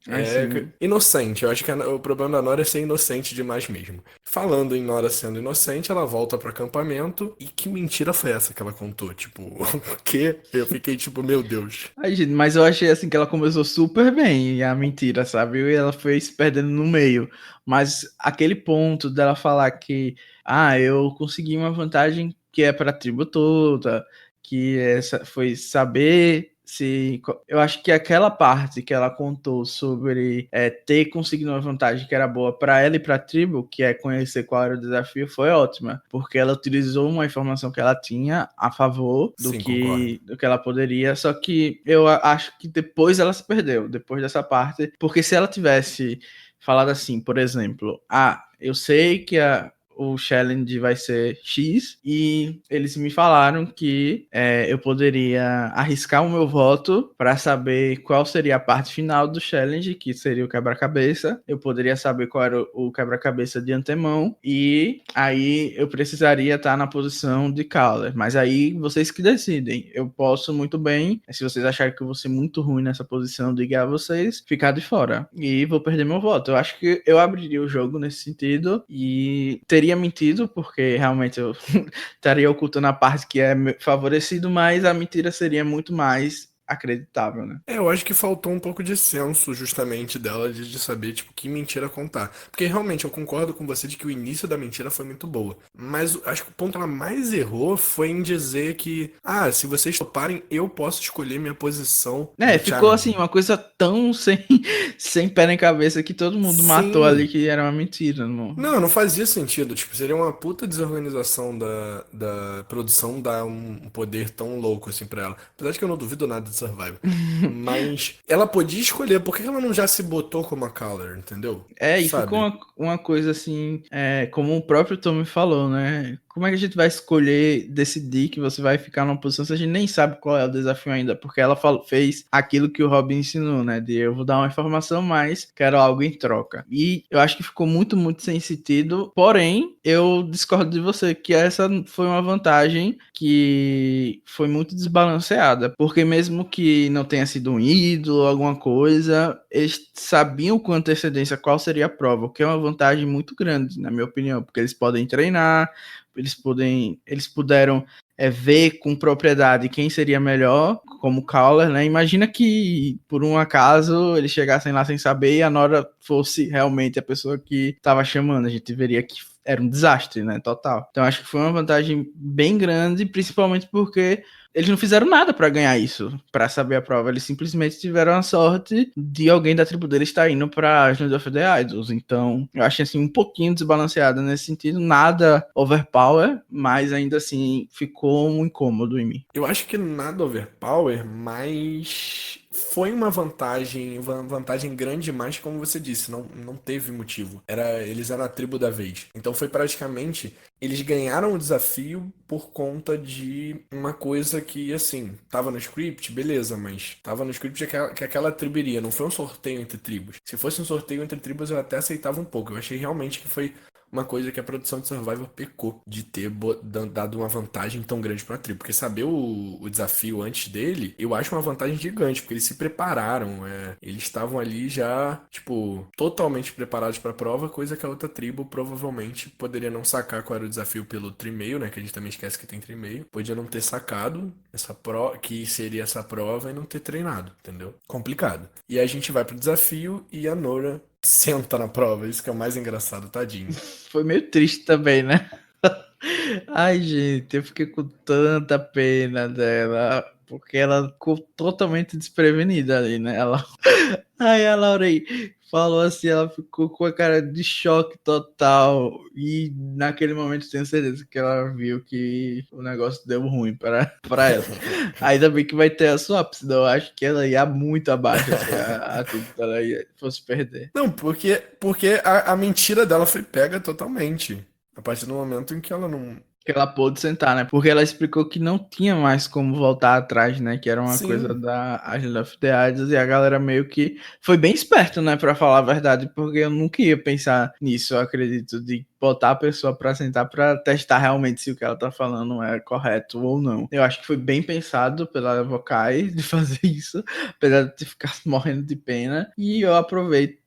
Speaker 1: Inocente, eu acho que o problema da Nora é ser inocente demais mesmo. Falando em Nora sendo inocente, ela volta pro acampamento, e que mentira foi essa que ela contou? Tipo, o quê? Eu fiquei tipo, meu Deus.
Speaker 2: Ai, gente, mas eu achei assim que ela começou super bem, a mentira, sabe? E ela foi se perdendo no meio. Mas aquele ponto dela falar que eu consegui uma vantagem que é para a tribo toda, que foi saber se... Eu acho que aquela parte que ela contou sobre ter conseguido uma vantagem que era boa para ela e para a tribo, que é conhecer qual era o desafio, foi ótima, porque ela utilizou uma informação que ela tinha a favor do que ela poderia, só que eu acho que depois ela se perdeu, depois dessa parte, porque se ela tivesse falado assim, por exemplo, eu sei que o challenge vai ser X, e eles me falaram que eu poderia arriscar o meu voto para saber qual seria a parte final do challenge, que seria o quebra-cabeça. Eu poderia saber qual era o quebra-cabeça de antemão, e aí eu precisaria estar na posição de caller. Mas aí vocês que decidem. Eu posso muito bem, se vocês acharem que eu vou ser muito ruim nessa posição, diga a vocês, ficar de fora. E vou perder meu voto. Eu acho que eu abriria o jogo nesse sentido, e teria teria mentido, porque realmente eu estaria ocultando a parte que é favorecido, mas a mentira seria muito mais acreditável, né?
Speaker 1: Eu acho que faltou um pouco de senso justamente dela de saber, tipo, que mentira contar. Porque realmente eu concordo com você de que o início da mentira foi muito boa. Mas acho que o ponto que ela mais errou foi em dizer que, se vocês toparem, eu posso escolher minha posição.
Speaker 2: Ficou assim, uma coisa tão sem pé nem cabeça que todo mundo matou ali que era uma mentira.
Speaker 1: Não fazia sentido. Tipo, seria uma puta desorganização da produção dar um poder tão louco assim pra ela. Apesar de que eu não duvido nada de Survivor. Mas ela podia escolher. Por que ela não já se botou como a Color, entendeu?
Speaker 2: E ficou uma coisa assim, como o próprio Tommy falou, né? Como é que a gente vai escolher, decidir que você vai ficar numa posição se a gente nem sabe qual é o desafio ainda? Porque ela fez aquilo que o Robin ensinou, né? De eu vou dar uma informação, mas quero algo em troca. E eu acho que ficou muito, muito sem sentido. Porém, eu discordo de você que essa foi uma vantagem que foi muito desbalanceada. Porque mesmo que não tenha sido um ídolo ou alguma coisa, eles sabiam com antecedência qual seria a prova, o que é uma vantagem muito grande, na minha opinião. Porque eles podem treinar, eles puderam ver com propriedade quem seria melhor como caller, né? Imagina que por um acaso eles chegassem lá sem saber e a Nora fosse realmente a pessoa que estava chamando. A gente veria que era um desastre, né? Total. Então acho que foi uma vantagem bem grande, principalmente porque eles não fizeram nada pra ganhar isso, pra saber a prova. Eles simplesmente tiveram a sorte de alguém da tribo deles estar indo pra Island of the Idols. Então, eu achei assim um pouquinho desbalanceada nesse sentido. Nada overpower, mas ainda assim ficou um incômodo em mim.
Speaker 1: Eu acho que nada overpower, mas foi uma vantagem grande demais, como você disse, não teve motivo. Eles eram a tribo da vez. Então foi praticamente, eles ganharam o desafio por conta de uma coisa que, assim, tava no script, beleza, mas tava no script que aquela tribo iria, não foi um sorteio entre tribos. Se fosse um sorteio entre tribos, eu até aceitava um pouco. Eu achei realmente que foi uma coisa que a produção de Survivor pecou de ter dado uma vantagem tão grande pra tribo. Porque saber o desafio antes dele, eu acho uma vantagem gigante, porque eles se prepararam. Eles estavam ali já, tipo, totalmente preparados pra prova, coisa que a outra tribo provavelmente poderia não sacar qual era o desafio pelo trimeio, né? Que a gente também esquece que tem trimeio. Podia não ter sacado que seria essa prova e não ter treinado, entendeu? Complicado. E a gente vai pro desafio e a Nora senta na prova, isso que é o mais engraçado, tadinho.
Speaker 2: Foi meio triste também, né? Ai, gente, eu fiquei com tanta pena dela, porque ela ficou totalmente desprevenida ali, né? Aí a Laurey falou assim, ela ficou com a cara de choque total. E naquele momento tenho certeza que ela viu que o negócio deu ruim pra ela. Ainda bem que vai ter a swap, senão eu acho que ela ia muito abaixo se a tribo dela fosse perder.
Speaker 1: Não, porque a mentira dela foi pega totalmente. A partir do momento em que ela não...
Speaker 2: Que ela pôde sentar, né? Porque ela explicou que não tinha mais como voltar atrás, né? Que era uma
Speaker 1: Sim.
Speaker 2: coisa da Island of the Idols, e a galera meio que foi bem esperto, né? Pra falar a verdade, porque eu nunca ia pensar nisso, eu acredito, de botar a pessoa pra sentar pra testar realmente se o que ela tá falando é correto ou não. Eu acho que foi bem pensado pela Vocai de fazer isso, apesar de ficar morrendo de pena, e eu aproveito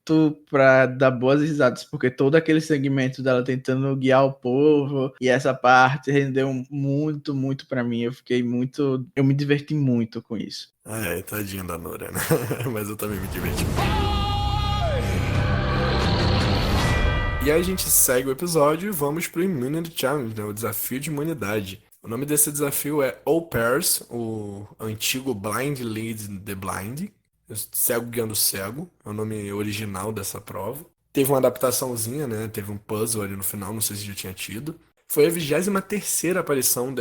Speaker 2: pra dar boas risadas, porque todo aquele segmento dela tentando guiar o povo e essa parte rendeu muito, muito pra mim. Eu me diverti muito com isso.
Speaker 1: Tadinha da Nora, né? Mas eu também me diverti. E aí a gente segue o episódio e vamos pro Immunity Challenge, né? O desafio de imunidade. O nome desse desafio é All Pairs, o antigo Blind Lead the Blind. Cego guiando cego, é o nome original dessa prova. Teve uma adaptaçãozinha, né? Teve um puzzle ali no final, não sei se já tinha tido. Foi a 23ª aparição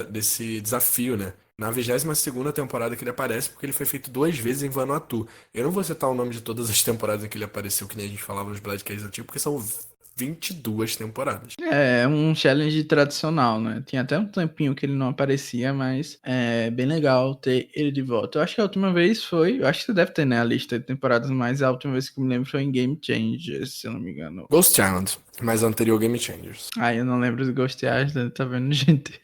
Speaker 1: desse desafio, né? Na 22ª temporada que ele aparece, porque ele foi feito 2 vezes em Vanuatu. Eu não vou citar o nome de todas as temporadas em que ele apareceu, que nem a gente falava nos Bloodcasts antigos, porque são 22 temporadas.
Speaker 2: É um challenge tradicional, né? Tinha até um tempinho que ele não aparecia, mas é bem legal ter ele de volta. Eu acho que a última vez eu acho que você deve ter, né, a lista de temporadas, mas a última vez que eu me lembro foi em Game Changers, se eu não me engano.
Speaker 1: Ghost Island, mas anterior Game Changers.
Speaker 2: Eu não lembro do Ghost Island, tá vendo, gente?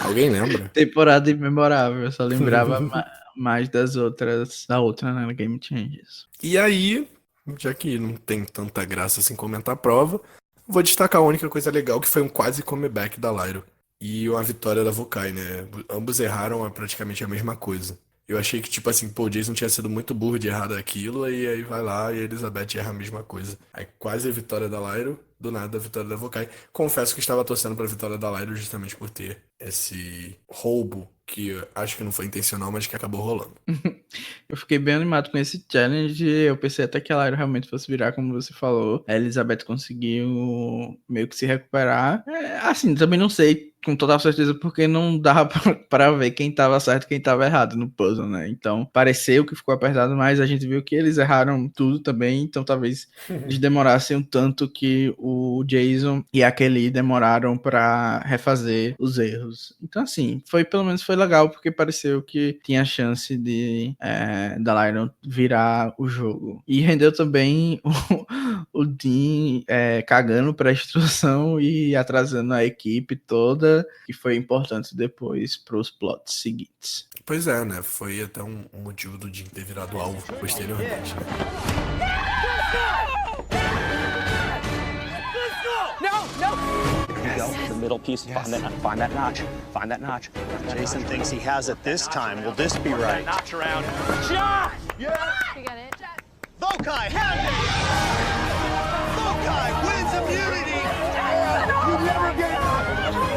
Speaker 1: Alguém lembra?
Speaker 2: Temporada imemorável, eu só lembrava mais da outra, né, Game Changers.
Speaker 1: E aí, já que não tem tanta graça assim comentar a prova, Vou destacar a única coisa legal, que foi um quase comeback da Lyra. E uma vitória da Vokai, né? Ambos erraram praticamente a mesma coisa. Eu achei que, tipo assim, pô, o Jason tinha sido muito burro de errar daquilo, e aí vai lá e a Elizabeth erra a mesma coisa. Aí quase a vitória da Lyra, do nada a vitória da Vokai. Confesso que estava torcendo pra vitória da Lyra justamente por ter esse roubo, que eu acho que não foi intencional, mas que acabou rolando.
Speaker 2: Eu fiquei bem animado com esse challenge. Eu pensei até que a Lyra realmente fosse virar, como você falou. A Elizabeth conseguiu meio que se recuperar. Assim, também não sei com total certeza porque não dava pra ver quem tava certo e quem tava errado no puzzle, né? Então, pareceu que ficou apertado, mas a gente viu que eles erraram tudo também. Então, talvez eles demorassem um tanto que o Jason e a Kelly demoraram pra refazer os erros. Então, assim, pelo menos foi legal, porque pareceu que tinha chance da Lyra virar o jogo. E rendeu também o Dean cagando pra instrução e atrasando a equipe toda, que foi importante depois pros plots seguintes.
Speaker 1: Pois é, né? Foi até um motivo do Jim ter virado alvo posteriormente, né?
Speaker 5: The middle piece, find that notch. Find that notch.
Speaker 6: Jason thinks he has it this time. Will this be right?
Speaker 5: Notch around. Shot!
Speaker 4: You got it?
Speaker 6: Vokai has it! Vokai wins immunity! You never get it!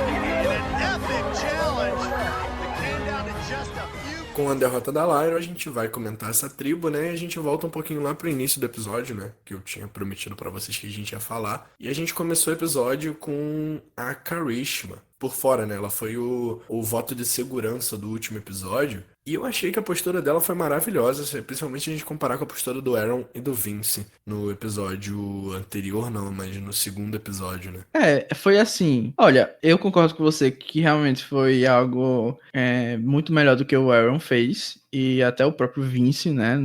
Speaker 6: In an epic challenge that came down to just a few...
Speaker 1: Com a derrota da Lyra, a gente vai comentar essa tribo, né? E a gente volta um pouquinho lá pro início do episódio, né? Que eu tinha prometido pra vocês que a gente ia falar. E a gente começou o episódio com a Karishma por fora, né? Ela foi o voto de segurança do último episódio. E eu achei que a postura dela foi maravilhosa, principalmente a gente comparar com a postura do Aaron e do Vince no episódio anterior, não, mas no segundo episódio, né?
Speaker 2: Foi assim. Olha, eu concordo com você que realmente foi algo muito melhor do que o Aaron fez. E até o próprio Vince, né,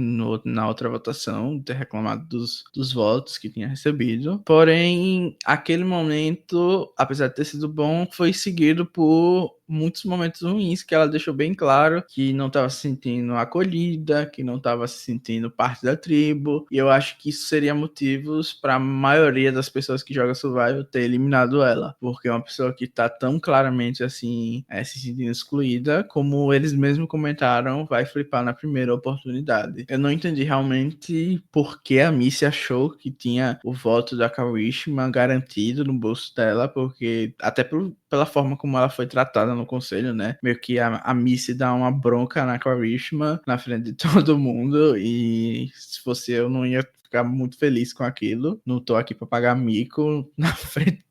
Speaker 2: na outra votação, ter reclamado dos votos que tinha recebido. Porém, aquele momento, apesar de ter sido bom, foi seguido por muitos momentos ruins, que ela deixou bem claro que não estava se sentindo acolhida, que não estava se sentindo parte da tribo. E eu acho que isso seria motivos para a maioria das pessoas que jogam Survival ter eliminado ela. Porque é uma pessoa que está tão claramente assim, se sentindo excluída, como eles mesmos comentaram, vai flipar na primeira oportunidade. Eu não entendi realmente por que a Missy achou que tinha o voto da Karishma garantido no bolso dela, porque até pela forma como ela foi tratada no conselho, né? Meio que a Missy dá uma bronca na Karishma na frente de todo mundo, e se fosse eu não ia ficar muito feliz com aquilo. Não tô aqui pra pagar mico na frente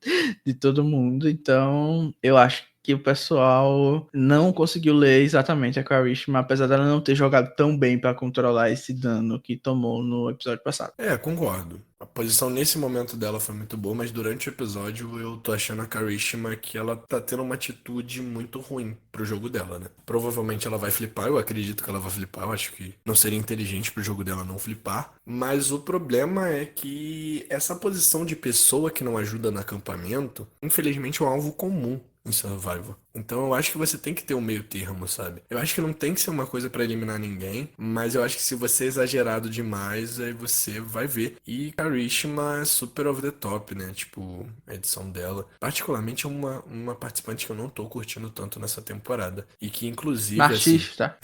Speaker 2: de todo mundo, então eu acho que o pessoal não conseguiu ler exatamente a Karishma, apesar dela não ter jogado tão bem pra controlar esse dano que tomou no episódio passado.
Speaker 1: Concordo. A posição nesse momento dela foi muito boa, mas durante o episódio eu tô achando a Karishma que ela tá tendo uma atitude muito ruim pro jogo dela, né? Provavelmente ela vai flipar, eu acredito que ela vai flipar, eu acho que não seria inteligente pro jogo dela não flipar, mas o problema é que essa posição de pessoa que não ajuda no acampamento, infelizmente é um alvo comum em Survival. Então eu acho que você tem que ter um meio termo, sabe? Eu acho que não tem que ser uma coisa pra eliminar ninguém, mas eu acho que se você é exagerado demais, aí você vai ver. E Karishma é super over the top, né? Tipo, a edição dela. Particularmente uma participante que eu não tô curtindo tanto nessa temporada. E que inclusive...
Speaker 2: Machista.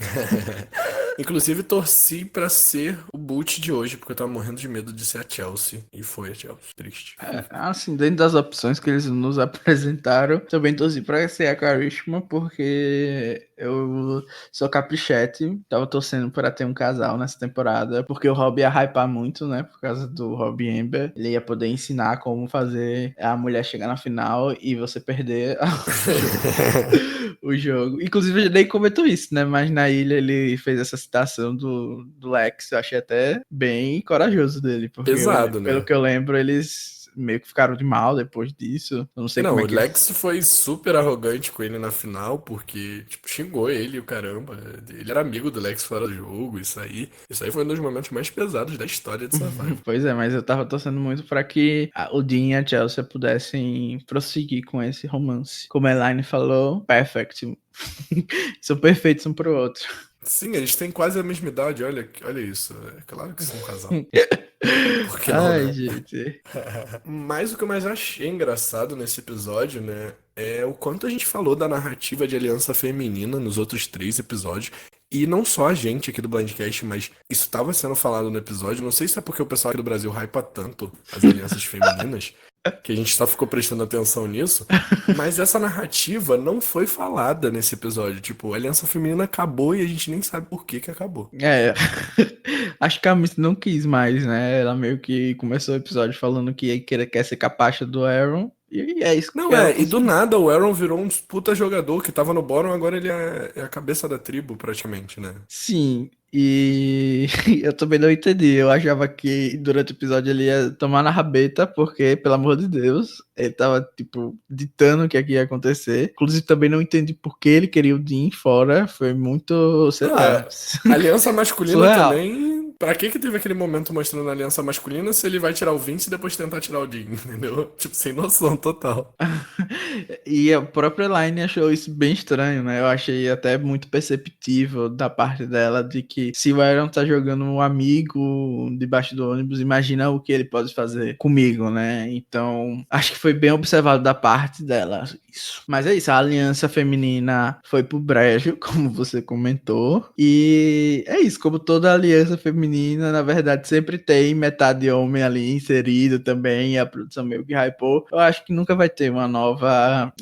Speaker 1: Inclusive, torci pra ser o boot de hoje, porque eu tava morrendo de medo de ser a Chelsea. E foi a Chelsea. Triste.
Speaker 2: Assim, dentro das opções que eles nos apresentaram, também torci pra ser a Karishma, porque eu sou caprichete. Tava torcendo pra ter um casal nessa temporada, porque o Rob ia hypar muito, né? Por causa do Rob e Amber. Ele ia poder ensinar como fazer a mulher chegar na final e você perder o jogo. Inclusive, ele nem comentou isso, né? Mas na ilha ele fez essa citação do Lex. Eu achei até bem corajoso dele. Porque
Speaker 1: pesado, né?
Speaker 2: Pelo que eu lembro, eles meio que ficaram de mal depois disso. Eu não sei como é que...
Speaker 1: o Lex foi super arrogante com ele na final, porque, tipo, xingou ele, o caramba. Ele era amigo do Lex fora do jogo, isso aí foi um dos momentos mais pesados da história de Survival.
Speaker 2: Pois é, mas eu tava torcendo muito pra que o Dean e a Chelsea pudessem prosseguir com esse romance. Como a Elaine falou, perfect. São perfeitos um pro outro.
Speaker 1: Sim, eles têm quase a mesma idade, olha isso. É claro que são um casal. Por que não,
Speaker 2: Ai,
Speaker 1: né?
Speaker 2: gente.
Speaker 1: Mas o que eu mais achei engraçado nesse episódio, né, é o quanto a gente falou da narrativa de aliança feminina nos outros 3 episódios. E não só a gente aqui do Blindcast, mas isso estava sendo falado no episódio. Não sei se é porque o pessoal aqui do Brasil hypa tanto as alianças femininas, que a gente só ficou prestando atenção nisso. Mas essa narrativa não foi falada nesse episódio. Tipo, a aliança feminina acabou e a gente nem sabe por que acabou.
Speaker 2: É, acho que a Miss não quis mais, né? Ela meio que começou o episódio falando que quer ser capacha do Aaron. E é isso que
Speaker 1: Não,
Speaker 2: ela
Speaker 1: e do
Speaker 2: conseguiu.
Speaker 1: nada o Aaron virou um puta jogador que tava no bottom, agora ele é a cabeça da tribo, praticamente, né?
Speaker 2: Sim, e eu também não entendi. Eu achava que durante o episódio ele ia tomar na rabeta, porque, pelo amor de Deus, ele tava, tipo, ditando o que ia acontecer. Inclusive, também não entendi por que ele queria o Dean fora. Foi muito, sei lá,
Speaker 1: A aliança masculina
Speaker 2: surreal.
Speaker 1: também. Pra que teve aquele momento mostrando a aliança masculina se ele vai tirar o Vince e depois tentar tirar o Dean, entendeu? Tipo, sem noção total.
Speaker 2: E a própria Elaine achou isso bem estranho, né? Eu achei até muito perceptível da parte dela de que se o Aaron tá jogando um amigo debaixo do ônibus, imagina o que ele pode fazer comigo, né? Então, acho que foi bem observado da parte dela isso. Mas é isso, a aliança feminina foi pro brejo, como você comentou. E é isso, como toda aliança feminina, na verdade, sempre tem metade homem ali inserido também, e a produção meio que hypou. Eu acho que nunca vai ter uma nova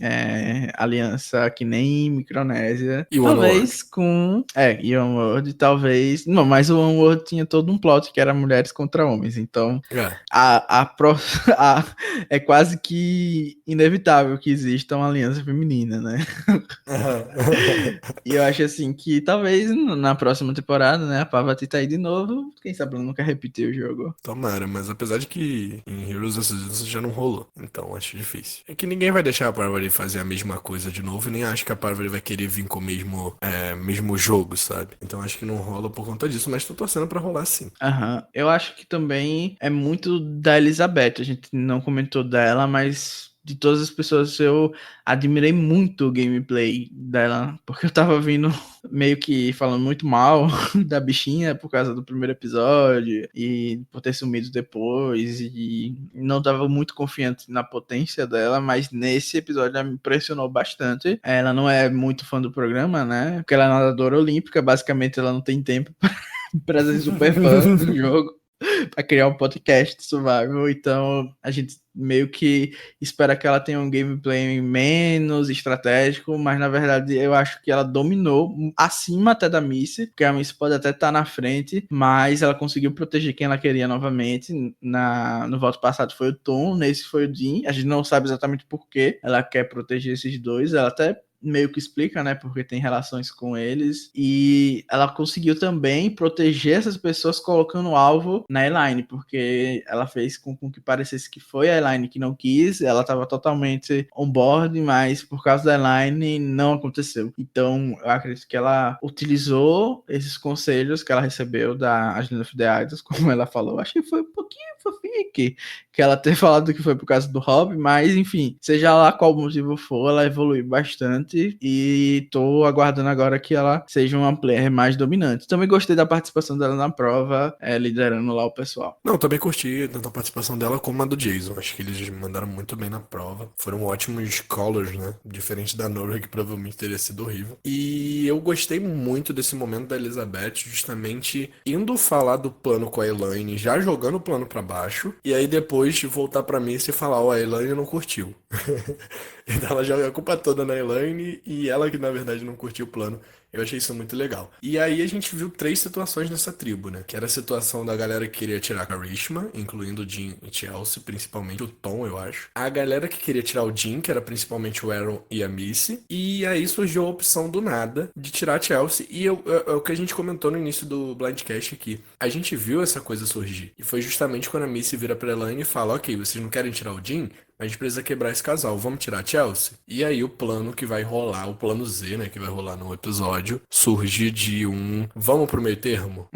Speaker 2: aliança que nem Micronésia.
Speaker 1: E o
Speaker 2: Talvez com... e One World, talvez... Não, mas o One World tinha todo um plot que era mulheres contra homens, então
Speaker 1: É.
Speaker 2: é quase que inevitável que exista uma aliança feminina, né? E eu acho assim que talvez na próxima temporada, né, a Parvati tá aí de novo, quem sabe ela nunca repetir o jogo.
Speaker 1: Tomara, mas apesar de que em Heroes of Resistance já não rolou, então acho difícil. É que ninguém vai deixar a Parvati fazer a mesma coisa de novo, e nem acho que a Parvati vai querer vir com o mesmo jogo, sabe? Então acho que não rola por conta disso, mas tô torcendo pra rolar sim.
Speaker 2: Aham. Eu acho que também é muito da Elizabeth, a gente não comentou dela, mas de todas as pessoas eu admirei muito o gameplay dela, porque eu tava vindo meio que falando muito mal da bichinha por causa do primeiro episódio e por ter sumido depois e não tava muito confiante na potência dela, mas nesse episódio ela me impressionou bastante. Ela não é muito fã do programa, né? Porque ela é nadadora olímpica, basicamente ela não tem tempo pra ser super fã do jogo, pra criar um podcast de survival, então a gente meio que espera que ela tenha um gameplay menos estratégico, mas na verdade eu acho que ela dominou acima até da Missy, porque a Missy pode até estar na frente, mas ela conseguiu proteger quem ela queria novamente. No voto passado foi o Tom, nesse foi o Dean, a gente não sabe exatamente por que ela quer proteger esses dois, ela até meio que explica, né, porque tem relações com eles, e ela conseguiu também proteger essas pessoas colocando o alvo na Elaine, porque ela fez com que parecesse que foi a Elaine que não quis, ela estava totalmente on board, mas por causa da Elaine não aconteceu. Então eu acredito que ela utilizou esses conselhos que ela recebeu da Agenda of the Idols, como ela falou. Acho que foi um pouquinho fofinho aqui, que ela ter falado que foi por causa do Rob, mas enfim, seja lá qual motivo for, ela evoluiu bastante e tô aguardando agora que ela seja uma player mais dominante. Também gostei da participação dela na prova, liderando lá o pessoal.
Speaker 1: Não, também curti tanto a participação dela como a do Jason. Acho que eles mandaram muito bem na prova. Foram ótimos callers, né? Diferente da Nora, que provavelmente teria sido horrível. E eu gostei muito desse momento da Elizabeth, justamente indo falar do plano com a Elaine, já jogando o plano pra baixo, e aí depois voltar pra mim e falar, a Elaine não curtiu. Então ela joga a culpa toda na Elaine e ela que na verdade não curtiu o plano. Eu achei isso muito legal. E aí a gente viu 3 situações nessa tribo, né? Que era a situação da galera que queria tirar a Karishma, incluindo o Jean e Chelsea, principalmente o Tom, eu acho. A galera que queria tirar o Jean, que era principalmente o Aaron e a Missy. E aí surgiu a opção do nada de tirar a Chelsea. E é o que a gente comentou no início do Blindcast aqui. A gente viu essa coisa surgir. E foi justamente quando a Missy vira pra Elaine e fala, ok, vocês não querem tirar o Jean? A gente precisa quebrar esse casal, vamos tirar a Chelsea? E aí o plano que vai rolar, o plano Z, né, que vai rolar no episódio, surge de vamos pro meio termo?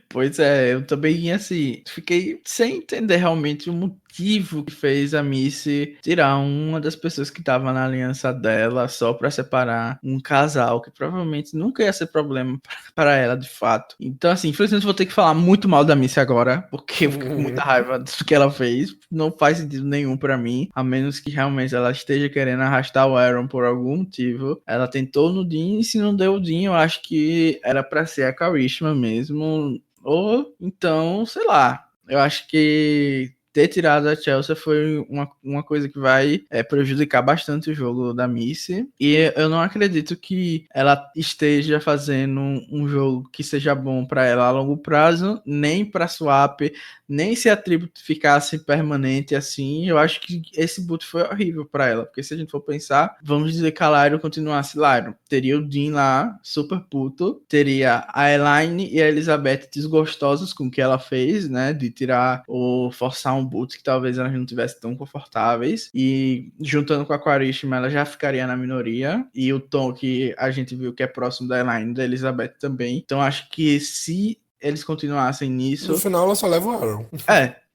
Speaker 2: Pois é, eu também, assim, fiquei sem entender realmente o motivo motivo que fez a Missy tirar uma das pessoas que tava na aliança dela só pra separar um casal, que provavelmente nunca ia ser problema para ela, de fato. Então, assim, infelizmente vou ter que falar muito mal da Missy agora, porque eu fico com muita raiva do que ela fez. Não faz sentido nenhum pra mim, a menos que realmente ela esteja querendo arrastar o Aaron por algum motivo. Ela tentou no Dean, e se não deu o Dean, eu acho que era pra ser a Karishma mesmo. Ou então, sei lá, eu acho que ter tirado a Chelsea foi uma coisa que vai prejudicar bastante o jogo da Missy. E eu não acredito que ela esteja fazendo um jogo que seja bom para ela a longo prazo, nem para swap, nem se a tribo ficasse permanente assim. Eu acho que esse boot foi horrível para ela, porque se a gente for pensar, vamos dizer que a Lyra continuasse Lyra. Teria o Dean lá, super puto, teria a Elaine e a Elizabeth desgostosas com o que ela fez, né, de tirar ou forçar um boot que talvez elas não tivessem tão confortáveis, e juntando com a Karishma ela já ficaria na minoria, e o Tom que a gente viu que é próximo da Elaine e da Elizabeth também. Então acho que se eles continuassem nisso...
Speaker 1: No final ela só leva o Aaron.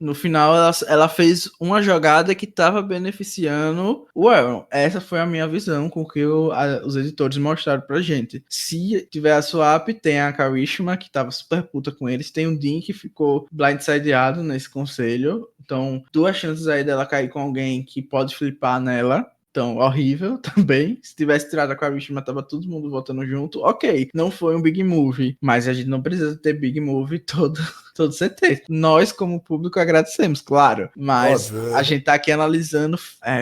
Speaker 2: No final ela fez uma jogada que estava beneficiando o Aaron. Essa foi a minha visão com que os editores mostraram pra gente. Se tiver a swap, tem a Karishma, que tava super puta com eles, tem o Dean, que ficou blindsideado nesse conselho. Então, 2 chances aí dela cair com alguém que pode flipar nela. Então, horrível também. Se tivesse tirado a Karishma, tava todo mundo votando junto. Ok, não foi um big move, mas a gente não precisa ter big move todo CT. Nós, como público, agradecemos, claro. Mas
Speaker 1: Óbvio.
Speaker 2: a gente tá aqui analisando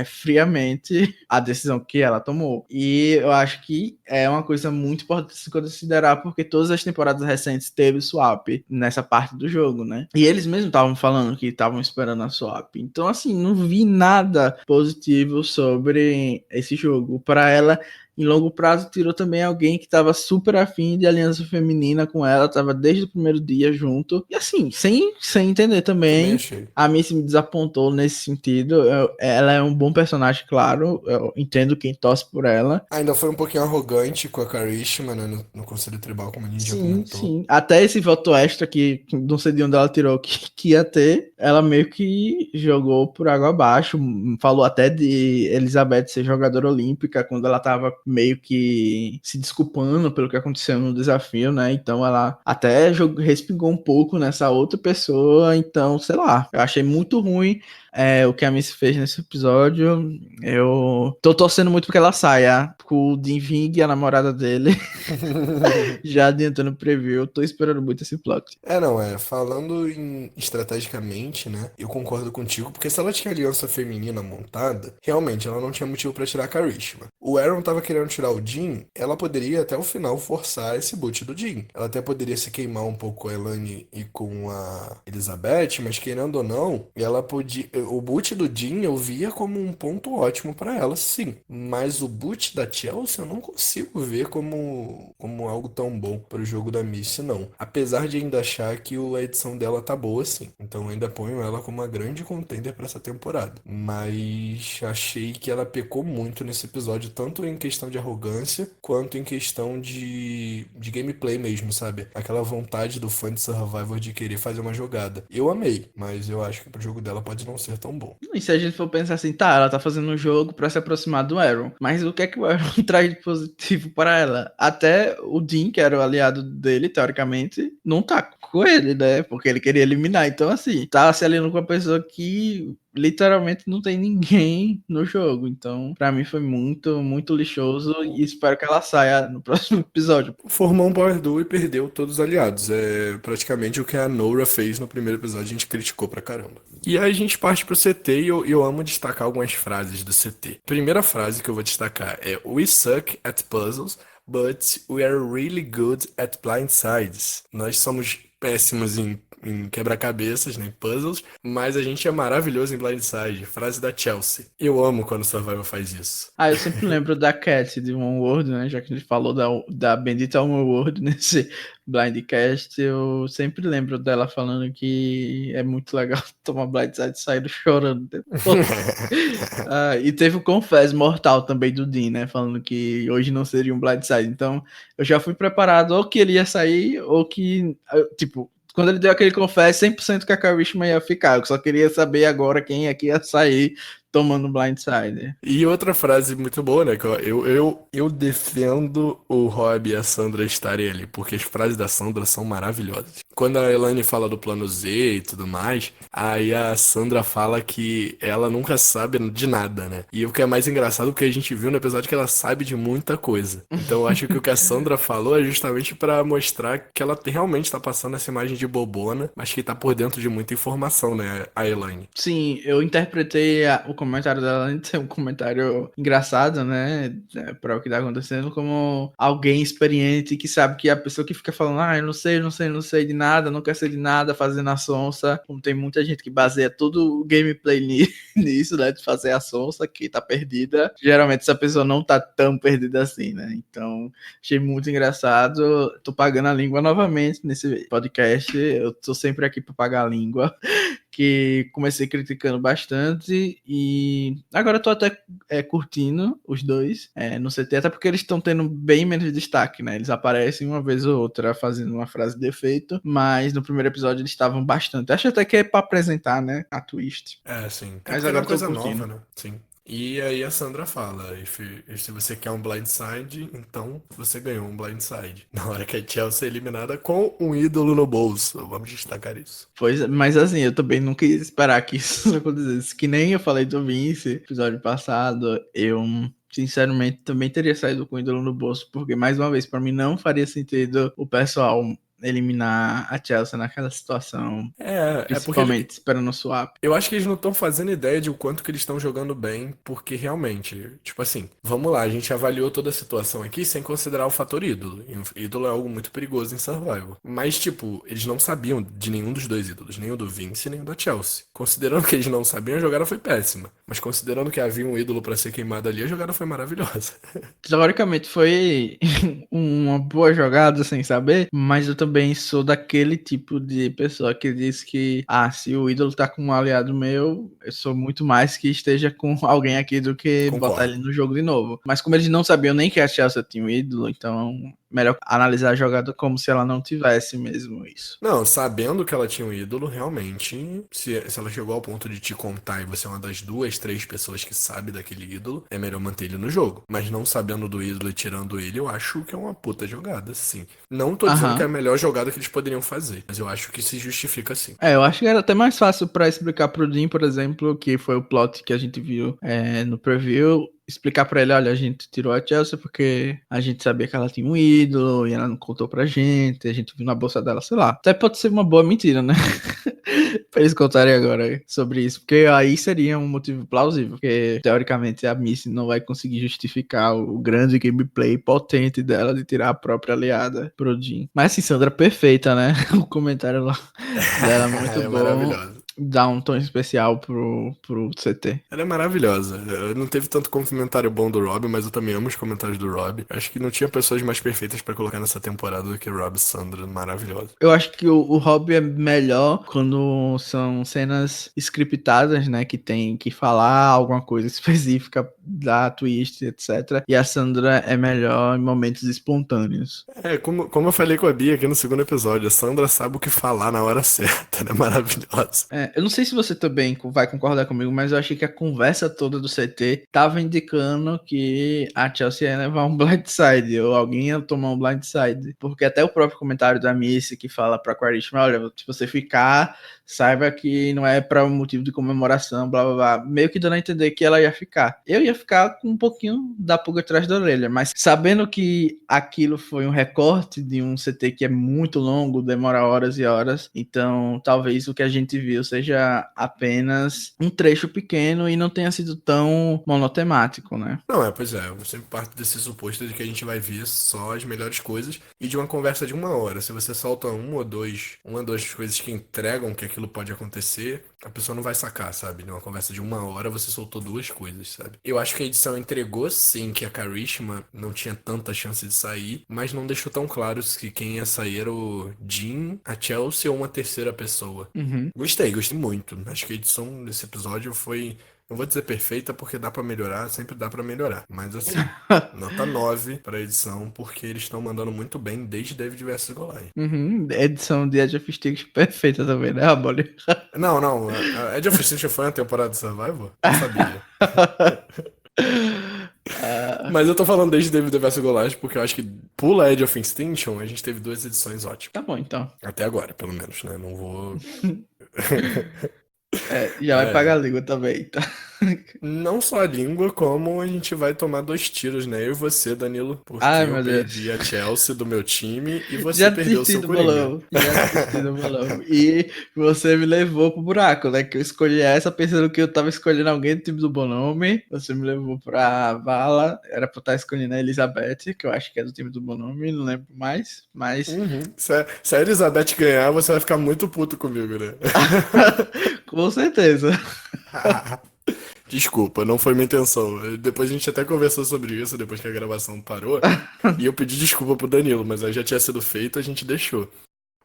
Speaker 2: friamente a decisão que ela tomou. E eu acho que é uma coisa muito importante se considerar, porque todas as temporadas recentes teve swap nessa parte do jogo, né? E eles mesmos estavam falando que estavam esperando a swap. Então, assim, não vi nada positivo sobre esse jogo. Para ela, em longo prazo, tirou também alguém que estava super afim de aliança feminina com ela, tava desde o primeiro dia junto. E assim, sem entender também, a Missy me desapontou nesse sentido. Ela é um bom personagem, claro, eu entendo quem torce por ela.
Speaker 1: Ainda foi um pouquinho arrogante com a Karishma, né, no Conselho Tribal, como a gente já comentou.
Speaker 2: Sim. Até esse voto extra que não sei de onde ela tirou que ia ter, ela meio que jogou por água abaixo. Falou até de Elizabeth ser jogadora olímpica quando ela tava meio que se desculpando pelo que aconteceu no desafio, né? Então ela até respingou um pouco nessa outra pessoa. Então, sei lá, eu achei muito ruim o que a Missy fez nesse episódio. Eu tô torcendo muito porque ela saia com o Dean Ving, a namorada dele. Já adiantando o preview, eu tô esperando muito esse plot.
Speaker 1: Falando estrategicamente, né, eu concordo contigo, porque se ela tinha aliança feminina montada, realmente ela não tinha motivo pra tirar a Karishma. O Aaron tava querendo tirar o Dean, ela poderia até o final forçar esse boot do Dean. Ela até poderia se queimar um pouco com a Elaine e com a Elizabeth, mas querendo ou não, ela podia... O boot do Dean eu via como um ponto ótimo pra ela, sim. Mas o boot da Chelsea eu não consigo ver como algo tão bom pro jogo da Missy, não. Apesar de ainda achar que a edição dela tá boa, sim. Então eu ainda ponho ela como uma grande contender pra essa temporada. Mas achei que ela pecou muito nesse episódio, tanto em questão de arrogância, quanto em questão de gameplay mesmo, sabe? Aquela vontade do fã de Survivor de querer fazer uma jogada. Eu amei, mas eu acho que pro jogo dela pode não ser tão bom.
Speaker 2: E se a gente for pensar assim, tá, ela tá fazendo um jogo pra se aproximar do Aaron, mas o que é que o Aaron traz de positivo para ela? Até o Dean, que era o aliado dele, teoricamente, não tá com ele, né? Porque ele queria eliminar. Então, assim, tá se aliando com uma pessoa que literalmente não tem ninguém no jogo. Então, pra mim foi muito, muito lixoso e espero que ela saia no próximo episódio.
Speaker 1: Formou um Power Duo e perdeu todos os aliados. É praticamente o que a Nora fez no primeiro episódio, a gente criticou pra caramba. E aí a gente parte pro CT e eu amo destacar algumas frases do CT. Primeira frase que eu vou destacar é: "We suck at puzzles, but we are really good at blindsides." Nós somos péssimos em quebra-cabeças, né, puzzles, mas a gente é maravilhoso em blindside. Frase da Chelsea. Eu amo quando o Survivor faz isso.
Speaker 2: Eu sempre lembro da Cat de One World, né? Já que a gente falou da bendita One World nesse Blindcast, eu sempre lembro dela falando que é muito legal tomar blindside e sair chorando depois. E teve o Confess Mortal também do Dean, né? Falando que hoje não seria um blindside. Então, eu já fui preparado ou que ele ia sair ou que, tipo, Quando ele deu aquele confesso, 100% que a Karishma ia ficar. Eu só queria saber agora quem é que ia sair tomando blindside.
Speaker 1: E outra frase muito boa, né? Que eu defendo o Rob e a Sandra estarem ali, porque as frases da Sandra são maravilhosas. Quando a Elaine fala do plano Z e tudo mais, aí a Sandra fala que ela nunca sabe de nada, né? E o que é mais engraçado é que a gente viu no episódio que ela sabe de muita coisa. Então eu acho que o que a Sandra falou é justamente pra mostrar que ela realmente tá passando essa imagem de bobona, mas que tá por dentro de muita informação, né? A Elaine.
Speaker 2: Sim, eu interpretei o comentário dela antes, um comentário engraçado, né? Para o que tá acontecendo, como alguém experiente que sabe que a pessoa que fica falando, eu não sei de nada, não quer ser de nada, fazendo a sonsa. Como tem muita gente que baseia todo o gameplay nisso, né? De fazer a sonsa, que tá perdida. Geralmente essa pessoa não tá tão perdida assim, né? Então, achei muito engraçado. Tô pagando a língua novamente nesse podcast. Eu tô sempre aqui pra pagar a língua. Que comecei criticando bastante e agora eu tô até curtindo os dois no CT, até porque eles estão tendo bem menos destaque, né? Eles aparecem uma vez ou outra fazendo uma frase de efeito, mas no primeiro episódio eles estavam bastante. Acho até que é pra apresentar, né? A twist.
Speaker 1: Sim.
Speaker 2: Mas
Speaker 1: agora é
Speaker 2: agora
Speaker 1: uma coisa
Speaker 2: tô curtindo.
Speaker 1: nova, né? Sim. E aí a Sandra fala, se você quer um blindside, então você ganhou um blindside. Na hora que a Chelsea é eliminada com um ídolo no bolso. Vamos destacar isso.
Speaker 2: Pois, mas assim, eu também não quis esperar que isso acontecesse. Que nem eu falei do Vince, episódio passado, eu sinceramente também teria saído com o ídolo no bolso, porque mais uma vez, pra mim não faria sentido o pessoal eliminar a Chelsea naquela situação, principalmente esperando o swap.
Speaker 1: Eu acho que eles não estão fazendo ideia de o quanto que eles estão jogando bem, porque realmente, tipo assim, vamos lá, a gente avaliou toda a situação aqui sem considerar o fator ídolo. E ídolo é algo muito perigoso em Survival. Mas, tipo, eles não sabiam de nenhum dos dois ídolos, nem o do Vince, nem o da Chelsea. Considerando que eles não sabiam, a jogada foi péssima. Mas considerando que havia um ídolo pra ser queimado ali, a jogada foi maravilhosa.
Speaker 2: Teoricamente foi uma boa jogada sem saber, mas eu também sou daquele tipo de pessoa que diz que, se o ídolo tá com um aliado meu, eu sou muito mais que esteja com alguém aqui do que
Speaker 1: Concordo.
Speaker 2: botar ele no jogo de novo. Mas como eles não sabiam nem que a Chelsea tinha um ídolo, então melhor analisar a jogada como se ela não tivesse mesmo isso.
Speaker 1: Não, sabendo que ela tinha um ídolo, realmente, se ela chegou ao ponto de te contar e você é uma das 2, 3 pessoas que sabe daquele ídolo, é melhor manter ele no jogo. Mas não sabendo do ídolo e tirando ele, eu acho que é uma puta jogada, sim. Não tô dizendo que é a melhor jogada que eles poderiam fazer, mas eu acho que se justifica sim.
Speaker 2: Eu acho que era até mais fácil pra explicar pro Dean, por exemplo, que foi o plot que a gente viu no preview, explicar pra ele, olha, a gente tirou a Chelsea porque a gente sabia que ela tinha um ídolo e ela não contou pra gente, a gente viu na bolsa dela, sei lá. Até pode ser uma boa mentira, né? Pra eles contarem agora sobre isso, porque aí seria um motivo plausível, porque teoricamente a Missy não vai conseguir justificar o grande gameplay potente dela de tirar a própria aliada pro Dean. Mas assim, Sandra, perfeita, né? O comentário lá dela é muito bom.
Speaker 1: Maravilhosa.
Speaker 2: Dá um tom especial pro CT.
Speaker 1: Ela é maravilhosa. Não teve tanto comentário bom do Rob, mas eu também amo os comentários do Rob. Acho que não tinha pessoas mais perfeitas pra colocar nessa temporada do que Rob e Sandra. Maravilhosa.
Speaker 2: Eu acho que o Rob é melhor quando são cenas scriptadas, né? Que tem que falar alguma coisa específica da twist, etc. E a Sandra é melhor em momentos espontâneos.
Speaker 1: Como eu falei com a Bia aqui no segundo episódio, a Sandra sabe o que falar na hora certa, né? Maravilhosa.
Speaker 2: Eu não sei se você também vai concordar comigo, mas eu achei que a conversa toda do CT tava indicando que a Chelsea ia levar um blindside, ou alguém ia tomar um blindside. Porque até o próprio comentário da Missy que fala pra Karishma, olha, se você ficar, saiba que não é pra um motivo de comemoração, blá blá blá. Meio que dando a entender que ela ia ficar. Eu ia ficar com um pouquinho da pulga atrás da orelha, mas sabendo que aquilo foi um recorte de um CT que é muito longo, demora horas e horas, então talvez o que a gente viu seja apenas um trecho pequeno e não tenha sido tão monotemático, né?
Speaker 1: Não, pois é, eu sempre parto desse suposto de que a gente vai ver só as melhores coisas e de uma conversa de 1 hora. Se você solta uma ou duas coisas que entregam que aquilo pode acontecer, a pessoa não vai sacar, sabe? Numa conversa de 1 hora você soltou 2 coisas, sabe? Eu acho que a edição entregou sim que a Karishma não tinha tanta chance de sair, mas não deixou tão claro que quem ia sair era o Dean, a Chelsea ou uma terceira pessoa. Gostei muito. Acho que a edição desse episódio foi Não vou dizer perfeita porque dá pra melhorar, sempre dá pra melhorar. Mas assim, nota 9 pra edição, porque eles estão mandando muito bem desde David vs Goliath.
Speaker 2: Uhum, edição de Edge of Steel perfeita também, né, Raboli?
Speaker 1: Não, a Edge of Extinction foi uma temporada de Survivor? Não sabia. Mas eu tô falando desde David vs Goliath porque eu acho que pula Edge of Extinction, a gente teve 2 edições ótimas.
Speaker 2: Tá bom, então.
Speaker 1: Até agora, pelo menos, né? Não vou...
Speaker 2: Já vai pagar a língua também, tá?
Speaker 1: Não só a língua, como a gente vai tomar 2 tiros, né? Eu e você, Danilo. Porque
Speaker 2: Ai,
Speaker 1: eu
Speaker 2: meu Deus.
Speaker 1: perdi a Chelsea do meu time e você
Speaker 2: Já
Speaker 1: perdeu o
Speaker 2: desisti
Speaker 1: seu
Speaker 2: do
Speaker 1: Coringa.
Speaker 2: bolão. Já desisti do bolão. E você me levou pro buraco, né? Que eu escolhi essa pensando que eu tava escolhendo alguém do time do Bonome. Você me levou pra vala. Era pra eu estar escolhendo a Elizabeth, que eu acho que é do time do Bonome, não lembro mais. Mas
Speaker 1: Se a Elizabeth ganhar, você vai ficar muito puto comigo, né?
Speaker 2: com certeza.
Speaker 1: Desculpa, não foi minha intenção. Depois a gente até conversou sobre isso, depois que a gravação parou. E eu pedi desculpa pro Danilo, mas aí já tinha sido feito, a gente deixou.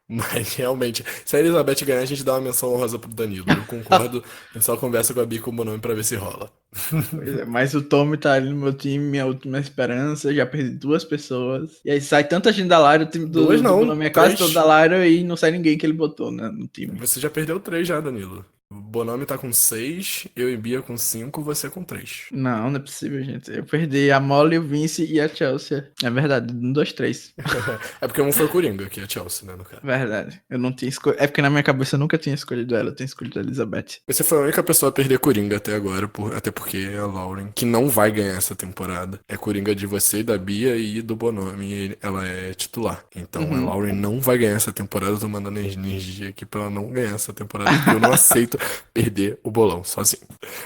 Speaker 1: Mas realmente, se a Elizabeth ganhar, a gente dá uma menção honrosa pro Danilo. Eu concordo, a gente só conversa com a Bia e com o Bonome pra ver se rola.
Speaker 2: Pois é, mas o Tommy tá ali no meu time, minha última esperança. Já perdi 2 pessoas. E aí sai tanta gente da Lyra, o time do
Speaker 1: 2 não,
Speaker 2: Bonome é quase
Speaker 1: 3.
Speaker 2: todo da Lyra e não sai ninguém que ele botou, né, no time.
Speaker 1: Você já perdeu 3 já, Danilo. O Bonome tá com 6, eu e Bia com 5, você com 3.
Speaker 2: Não é possível, gente. Eu perdi a Molly, o Vince e a Chelsea. É verdade, 1, 2, 3.
Speaker 1: É porque um foi Coringa, que é Chelsea, né, no caso.
Speaker 2: Verdade. Eu não tinha escolhido. É porque na minha cabeça eu nunca tinha escolhido ela, eu tinha escolhido a Elizabeth.
Speaker 1: Você foi a única pessoa a perder Coringa até agora, até porque a Lauren, que não vai ganhar essa temporada, é Coringa de você e da Bia e do Bonome, ela é titular. Então a Lauren não vai ganhar essa temporada, eu tô mandando energia aqui pra ela não ganhar essa temporada, porque eu não aceito perder o bolão sozinho.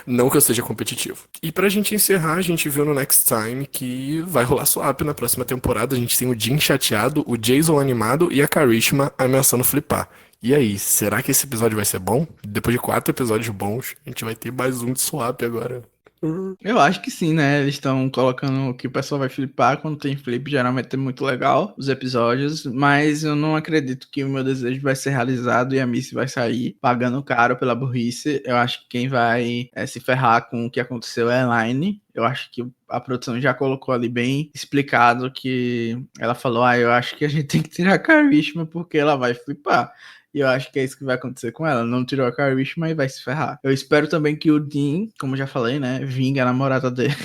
Speaker 1: Não que eu seja competitivo. E pra gente encerrar, a gente viu no Next Time que vai rolar swap na próxima temporada. A gente tem o Jim chateado, o Jason animado e a Karishma ameaçando flipar. E aí, será que esse episódio vai ser bom? Depois de 4 episódios bons, a gente vai ter mais um de swap agora.
Speaker 2: Eu acho que sim, né? Eles estão colocando que o pessoal vai flipar. Quando tem flip, geralmente é muito legal os episódios. Mas eu não acredito que o meu desejo vai ser realizado e a Missy vai sair pagando caro pela burrice. Eu acho que quem vai se ferrar com o que aconteceu é a Elaine. Eu acho que a produção já colocou ali bem explicado que ela falou: eu acho que a gente tem que tirar a Karishma porque ela vai flipar. E eu acho que é isso que vai acontecer com ela. Não tirou a Karishma e vai se ferrar. Eu espero também que o Dean, como já falei, né, vingue a namorada dele.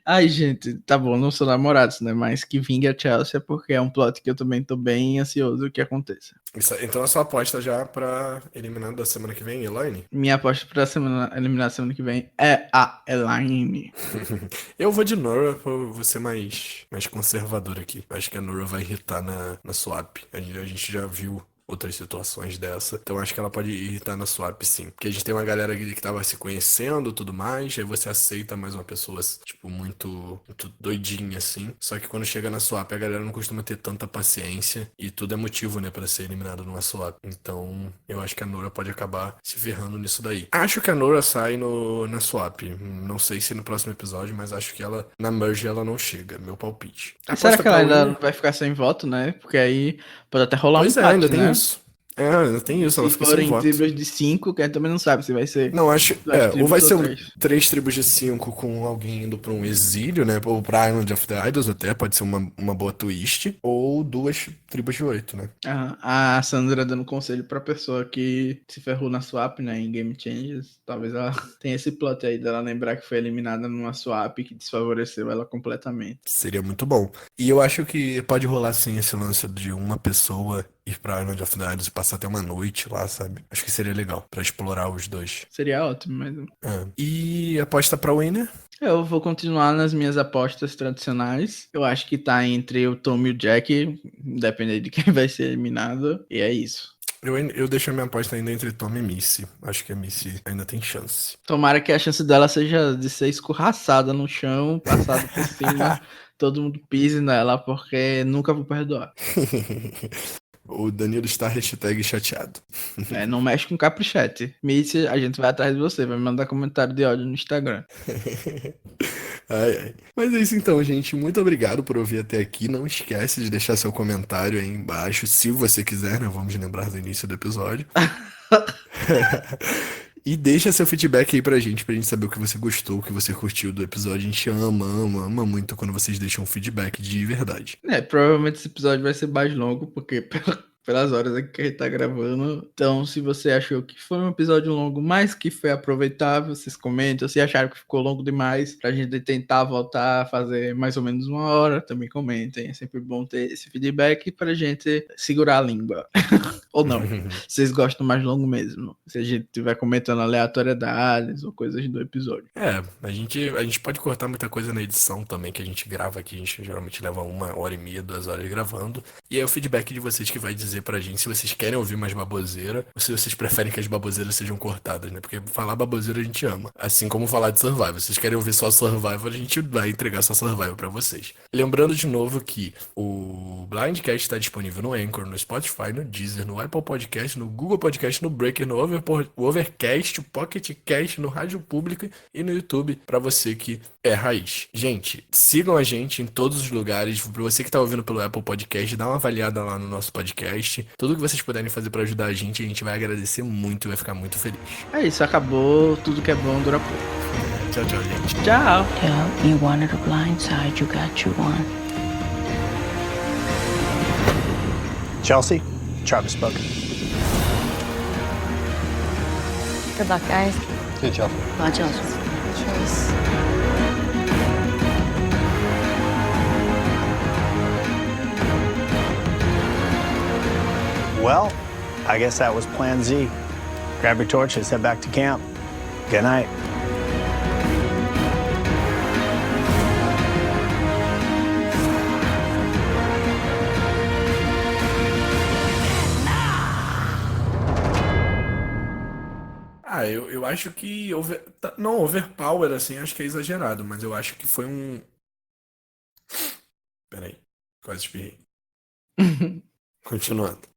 Speaker 2: Ai, gente, tá bom, não sou namorados, né, mas que vingue a Chelsea porque é um plot que eu também tô bem ansioso que aconteça.
Speaker 1: Então a sua aposta já pra eliminar da semana que vem, Elaine?
Speaker 2: Minha aposta pra eliminar semana que vem é a Elaine.
Speaker 1: Eu vou de Nora, vou ser mais conservador aqui. Acho que a Nora vai irritar na swap. A gente já viu outras situações dessa. Então acho que ela pode irritar na swap, sim. Porque a gente tem uma galera aqui que tava se conhecendo e tudo mais, aí você aceita mais uma pessoa, tipo, muito doidinha, assim. Só que quando chega na swap, a galera não costuma ter tanta paciência e tudo é motivo, né, pra ser eliminado numa swap. Então eu acho que a Nora pode acabar se ferrando nisso daí. Acho que a Nora sai na swap. Não sei se no próximo episódio, mas acho que ela, na merge, ela não chega. Meu palpite.
Speaker 2: Será que ela ainda
Speaker 1: Winner.
Speaker 2: vai ficar sem voto, né? Porque aí pode até rolar
Speaker 1: Pois
Speaker 2: um
Speaker 1: é, ainda
Speaker 2: empate,
Speaker 1: tem
Speaker 2: né?
Speaker 1: isso. Ainda tem isso, ela
Speaker 2: Se
Speaker 1: fica sem
Speaker 2: forem
Speaker 1: voto.
Speaker 2: tribos de 5, que a gente também não sabe se vai ser.
Speaker 1: Não, acho.
Speaker 2: duas
Speaker 1: Ou
Speaker 2: tribos
Speaker 1: vai
Speaker 2: ou
Speaker 1: ser
Speaker 2: 3.
Speaker 1: 3 tribos de 5 com alguém indo pra um exílio, né? Ou pra Island of the Idols até, pode ser uma boa twist. Ou 2 tribos de 8, né?
Speaker 2: A Sandra dando conselho pra pessoa que se ferrou na swap, né? Em Game Changes. Talvez ela tenha esse plot aí dela lembrar que foi eliminada numa swap que desfavoreceu ela completamente.
Speaker 1: Seria muito bom. E eu acho que pode rolar sim esse lance de uma pessoa ir pra Island of the Idols e passar até uma noite lá, sabe? Acho que seria legal pra explorar os dois.
Speaker 2: Seria ótimo, mas.
Speaker 1: E aposta pra winner?
Speaker 2: Eu vou continuar nas minhas apostas tradicionais. Eu acho que tá entre o Tom e o Jack, dependendo de quem vai ser eliminado. E é isso.
Speaker 1: Eu deixo a minha aposta ainda entre Tom e Missy. Acho que a Missy ainda tem chance.
Speaker 2: Tomara que a chance dela seja de ser escorraçada no chão, passada por cima, todo mundo pise nela, porque nunca vou perdoar.
Speaker 1: O Danilo está #chateado.
Speaker 2: Não mexe com caprichete. Missy, a gente vai atrás de você, vai me mandar comentário de ódio no Instagram.
Speaker 1: Ai. Mas é isso então, gente. Muito obrigado por ouvir até aqui. Não esquece de deixar seu comentário aí embaixo, se você quiser, né? Vamos lembrar do início do episódio. E deixa seu feedback aí pra gente saber o que você gostou, o que você curtiu do episódio. A gente ama muito quando vocês deixam um feedback de verdade.
Speaker 2: Provavelmente esse episódio vai ser mais longo, porque pelas horas aqui que a gente tá gravando. Então, se você achou que foi um episódio longo, mas que foi aproveitável, vocês comentem. Se acharam que ficou longo demais, pra gente tentar voltar a fazer mais ou menos 1 hora, também comentem. É sempre bom ter esse feedback pra gente segurar a língua. Ou não. Vocês gostam mais longo mesmo. Se a gente estiver comentando aleatoriedades ou coisas do episódio.
Speaker 1: A gente pode cortar muita coisa na edição também, que a gente grava aqui. A gente geralmente leva 1h30, 2 horas gravando. E é o feedback de vocês que vai dizer pra gente se vocês querem ouvir mais baboseira ou se vocês preferem que as baboseiras sejam cortadas, né? Porque falar baboseira a gente ama. Assim como falar de Survival. Se vocês querem ouvir só Survival, a gente vai entregar só Survival pra vocês. Lembrando de novo que o Blindcast está disponível no Anchor, no Spotify, no Deezer, no Apple Podcast, no Google Podcast, no Breaker, no Overcast, o Pocket Cast, no Rádio Pública e no YouTube pra você que é raiz. Gente, sigam a gente em todos os lugares. Pra você que tá ouvindo pelo Apple Podcast, dá uma avaliada lá no nosso podcast. Tudo que vocês puderem fazer pra ajudar a gente vai agradecer muito e vai ficar muito feliz.
Speaker 2: É isso, acabou. Tudo que é bom dura pouco.
Speaker 1: Tchau, gente.
Speaker 2: Tchau.
Speaker 7: Tell you wanted a blind side, you got you one.
Speaker 5: Chelsea, Travis spoken.
Speaker 4: Good luck, guys.
Speaker 5: See you, Chelsea.
Speaker 7: Bye, Chelsea.
Speaker 5: Well, I guess that was Plan Z. Grab your torches, head back to camp. Good night.
Speaker 1: Eu acho que não, overpower, assim, acho que é exagerado, mas eu acho que foi um... Peraí, quase espirrei. Continuando.